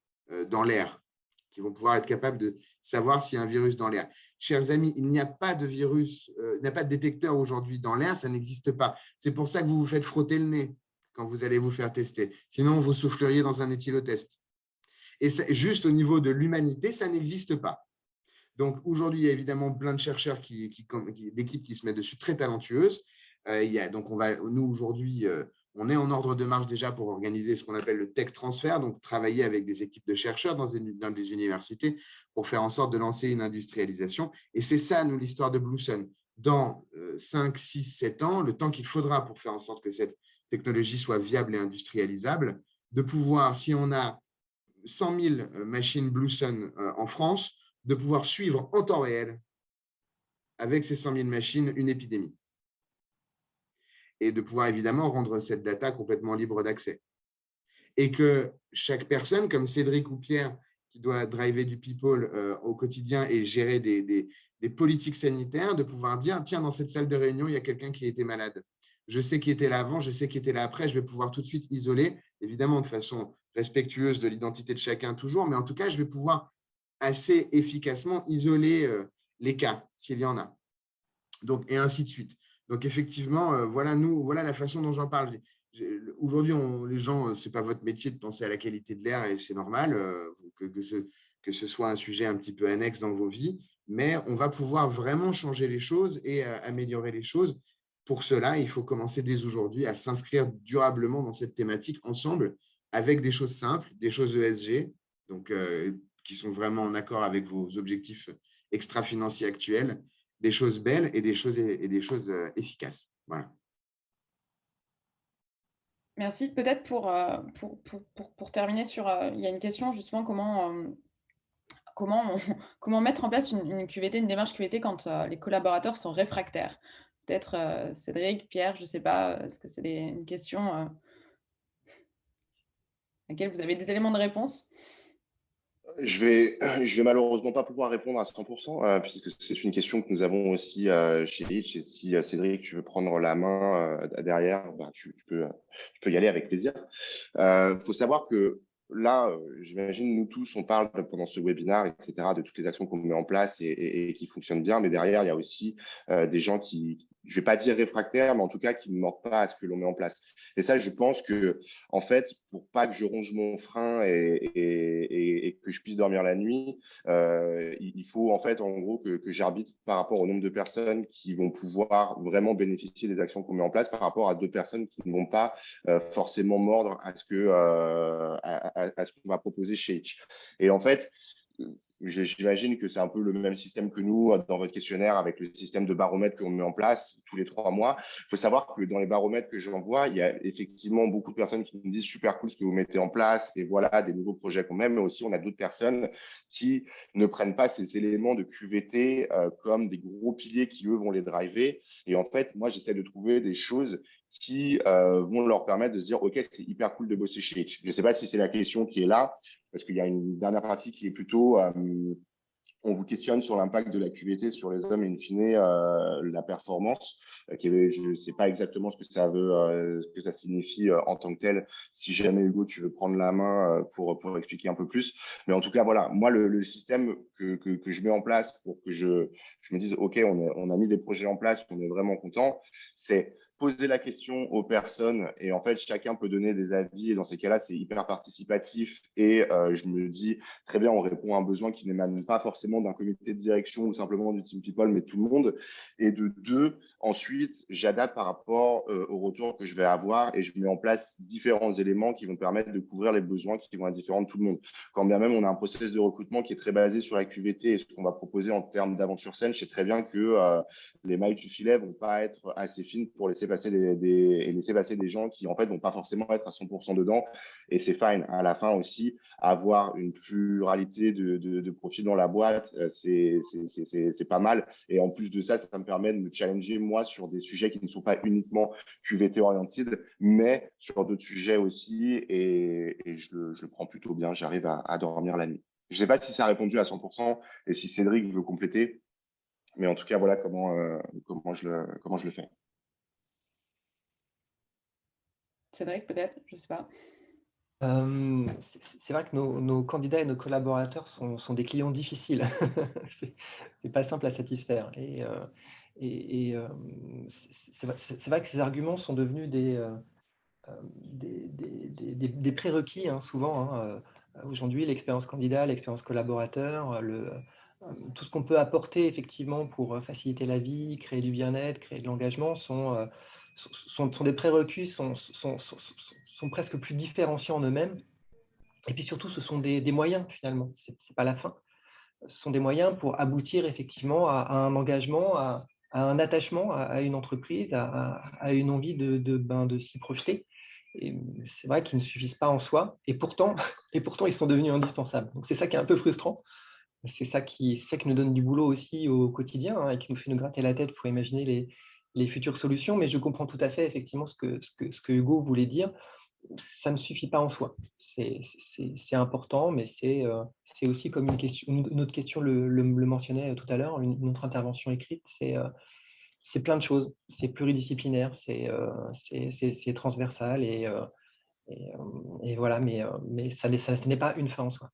dans l'air, qui vont pouvoir être capables de savoir s'il y a un virus dans l'air. Chers amis, il n'y a pas de virus, il n'y a pas de détecteur aujourd'hui dans l'air, ça n'existe pas. C'est pour ça que vous vous faites frotter le nez quand vous allez vous faire tester. Sinon, vous souffleriez dans un éthylotest. Et ça, juste au niveau de l'humanité, ça n'existe pas. Donc, aujourd'hui, il y a évidemment plein de chercheurs, d'équipes qui se mettent dessus, très talentueuses. Donc, nous, aujourd'hui, on est en ordre de marche déjà pour organiser ce qu'on appelle le tech transfert, donc travailler avec des équipes de chercheurs dans des universités pour faire en sorte de lancer une industrialisation. Et c'est ça, nous, l'histoire de BlueSun. Dans 5, 6, 7 ans, le temps qu'il faudra pour faire en sorte que cette technologie soit viable et industrialisable, de pouvoir, si on a 100 000 machines BlueSun en France, de pouvoir suivre en temps réel, avec ces 100 000 machines, une épidémie. Et de pouvoir évidemment rendre cette data complètement libre d'accès. Et que chaque personne, comme Cédric ou Pierre, qui doit driver du people au quotidien et gérer des politiques sanitaires, de pouvoir dire, tiens, dans cette salle de réunion, il y a quelqu'un qui a été malade. Je sais qui était là avant, je sais qui était là après, je vais pouvoir tout de suite isoler, évidemment de façon respectueuse de l'identité de chacun toujours, mais en tout cas, je vais pouvoir assez efficacement isoler les cas, s'il y en a. Donc, et ainsi de suite. Donc, effectivement, voilà la façon dont j'en parle. Aujourd'hui, les gens, ce n'est pas votre métier de penser à la qualité de l'air et c'est normal que ce soit un sujet un petit peu annexe dans vos vies, mais on va pouvoir vraiment changer les choses et améliorer les choses. Pour cela, il faut commencer dès aujourd'hui à s'inscrire durablement dans cette thématique ensemble avec des choses simples, des choses ESG, donc, qui sont vraiment en accord avec vos objectifs extra-financiers actuels, des choses belles et des choses efficaces. Voilà. Merci. Peut-être pour terminer sur… il y a une question justement, comment mettre en place une QVT, une démarche QVT quand les collaborateurs sont réfractaires? Peut-être Cédric, Pierre, je ne sais pas, est-ce que c'est une question à laquelle vous avez des éléments de réponse? Je vais malheureusement pas pouvoir répondre à 100%, puisque c'est une question que nous avons aussi chez Hitch. Et si Cédric, tu veux prendre la main derrière, tu peux y aller avec plaisir. Faut savoir que là, j'imagine, nous tous, on parle pendant ce webinaire, etc., de toutes les actions qu'on met en place et qui fonctionnent bien. Mais derrière, il y a aussi des gens je vais pas dire réfractaires, mais en tout cas qui ne mordent pas à ce que l'on met en place. Et ça, je pense que, en fait, pour pas que je ronge mon frein et que je puisse dormir la nuit, il faut en fait, en gros, que j'arbitre par rapport au nombre de personnes qui vont pouvoir vraiment bénéficier des actions qu'on met en place par rapport à d'autres personnes qui ne vont pas forcément mordre à ce qu'on va proposer chez Hitch. Et en fait, j'imagine que c'est un peu le même système que nous dans votre questionnaire avec le système de baromètre qu'on met en place tous les 3 mois. Il faut savoir que dans les baromètres que j'envoie, il y a effectivement beaucoup de personnes qui me disent super cool ce que vous mettez en place et voilà des nouveaux projets qu'on met, mais aussi on a d'autres personnes qui ne prennent pas ces éléments de QVT comme des gros piliers qui eux vont les driver. Et en fait, moi j'essaie de trouver des choses qui vont leur permettre de se dire ok, c'est hyper cool de bosser chez Hitch. Je ne sais pas si c'est la question qui est là, parce qu'il y a une dernière partie qui est plutôt on vous questionne sur l'impact de la QVT sur les hommes et in fine la performance. Je ne sais pas exactement ce que ça veut, ce que ça signifie en tant que tel. Si jamais Hugo, tu veux prendre la main pour expliquer un peu plus. Mais en tout cas, voilà, moi le système que je mets en place pour que je me dise ok, on a mis des projets en place, on est vraiment content. C'est poser la question aux personnes et en fait, chacun peut donner des avis et dans ces cas-là, c'est hyper participatif et je me dis, très bien, on répond à un besoin qui n'émane pas forcément d'un comité de direction ou simplement du team people, mais tout le monde. Et de deux, ensuite, j'adapte par rapport au retour que je vais avoir et je mets en place différents éléments qui vont permettre de couvrir les besoins qui vont être différents de tout le monde. Quand bien même on a un processus de recrutement qui est très basé sur la QVT et ce qu'on va proposer en termes d'aventure scène, je sais très bien que les mailles du filet vont pas être assez fines pour laisser passer laisser passer des gens qui en fait vont pas forcément être à 100% dedans et c'est fine. À la fin aussi, avoir une pluralité de profils dans la boîte, c'est pas mal et en plus de ça, ça me permet de me challenger moi sur des sujets qui ne sont pas uniquement QVT oriented, mais sur d'autres sujets aussi et je le prends plutôt bien, j'arrive à dormir la nuit. Je ne sais pas si ça a répondu à 100% et si Cédric veut compléter, mais en tout cas, voilà comment je le fais. Cédric, peut-être, je ne sais pas. C'est vrai que nos candidats et nos collaborateurs sont des clients difficiles. C'est pas simple à satisfaire. C'est vrai que ces arguments sont devenus des prérequis, hein, souvent. Hein. Aujourd'hui, l'expérience candidat, l'expérience collaborateur, tout ce qu'on peut apporter effectivement pour faciliter la vie, créer du bien-être, créer de l'engagement sont des prérequis, sont presque plus différenciants en eux-mêmes. Et puis surtout, ce sont des moyens finalement, c'est pas la fin. Ce sont des moyens pour aboutir effectivement à un engagement, à un attachement à une entreprise, à une envie de s'y projeter. Et c'est vrai qu'ils ne suffisent pas en soi, et pourtant, ils sont devenus indispensables. Donc c'est ça qui est un peu frustrant. C'est ça qui nous donne du boulot aussi au quotidien, hein, et qui nous fait nous gratter la tête pour imaginer les futures solutions. Mais je comprends tout à fait effectivement ce que Hugo voulait dire. Ça ne suffit pas en soi. C'est important, mais c'est aussi comme une autre question le mentionnait tout à l'heure, une autre intervention écrite, c'est plein de choses. C'est pluridisciplinaire, c'est transversal et voilà, mais ça n'est pas une fin en soi.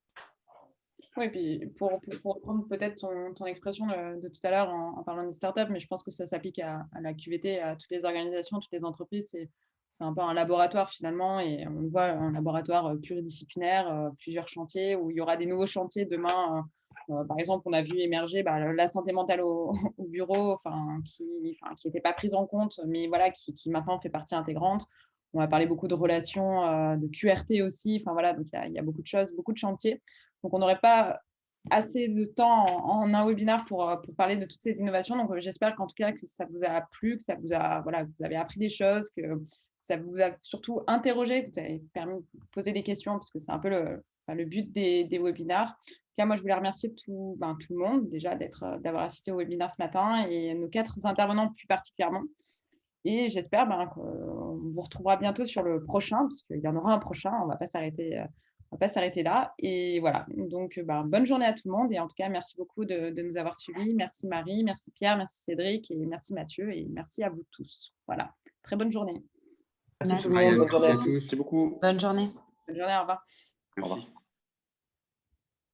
Oui, puis pour reprendre peut-être ton expression de tout à l'heure en parlant des startups, mais je pense que ça s'applique à la QVT, à toutes les organisations, toutes les entreprises. C'est un peu un laboratoire finalement, et on voit un laboratoire pluridisciplinaire, plusieurs chantiers où il y aura des nouveaux chantiers demain. Par exemple, on a vu émerger la santé mentale au bureau, qui n'était pas prise en compte, mais voilà, qui maintenant fait partie intégrante. On va parler beaucoup de relations, de QRT aussi. Enfin voilà, donc il y a beaucoup de choses, beaucoup de chantiers. Donc, on n'aurait pas assez de temps en un webinaire pour parler de toutes ces innovations. Donc, j'espère qu'en tout cas, que ça vous a plu, que ça vous a, que vous avez appris des choses, que ça vous a surtout interrogé, que vous avez permis de poser des questions, parce que c'est un peu le but des webinaires. En tout cas, moi, je voulais remercier tout le monde déjà d'avoir assisté au webinaire ce matin et nos 4 intervenants plus particulièrement. Et j'espère qu'on vous retrouvera bientôt sur le prochain, parce qu'il y en aura un prochain, on ne va pas s'arrêter là. Et voilà, donc bonne journée à tout le monde. Et en tout cas, merci beaucoup de nous avoir suivis. Merci Marie, merci Pierre, merci Cédric et merci Mathieu. Et merci à vous tous. Voilà, très bonne journée. Merci tout le Ryan, monde, bonne merci journée. à tous. Merci beaucoup. Bonne journée. Bonne journée, au revoir. Au revoir. Merci.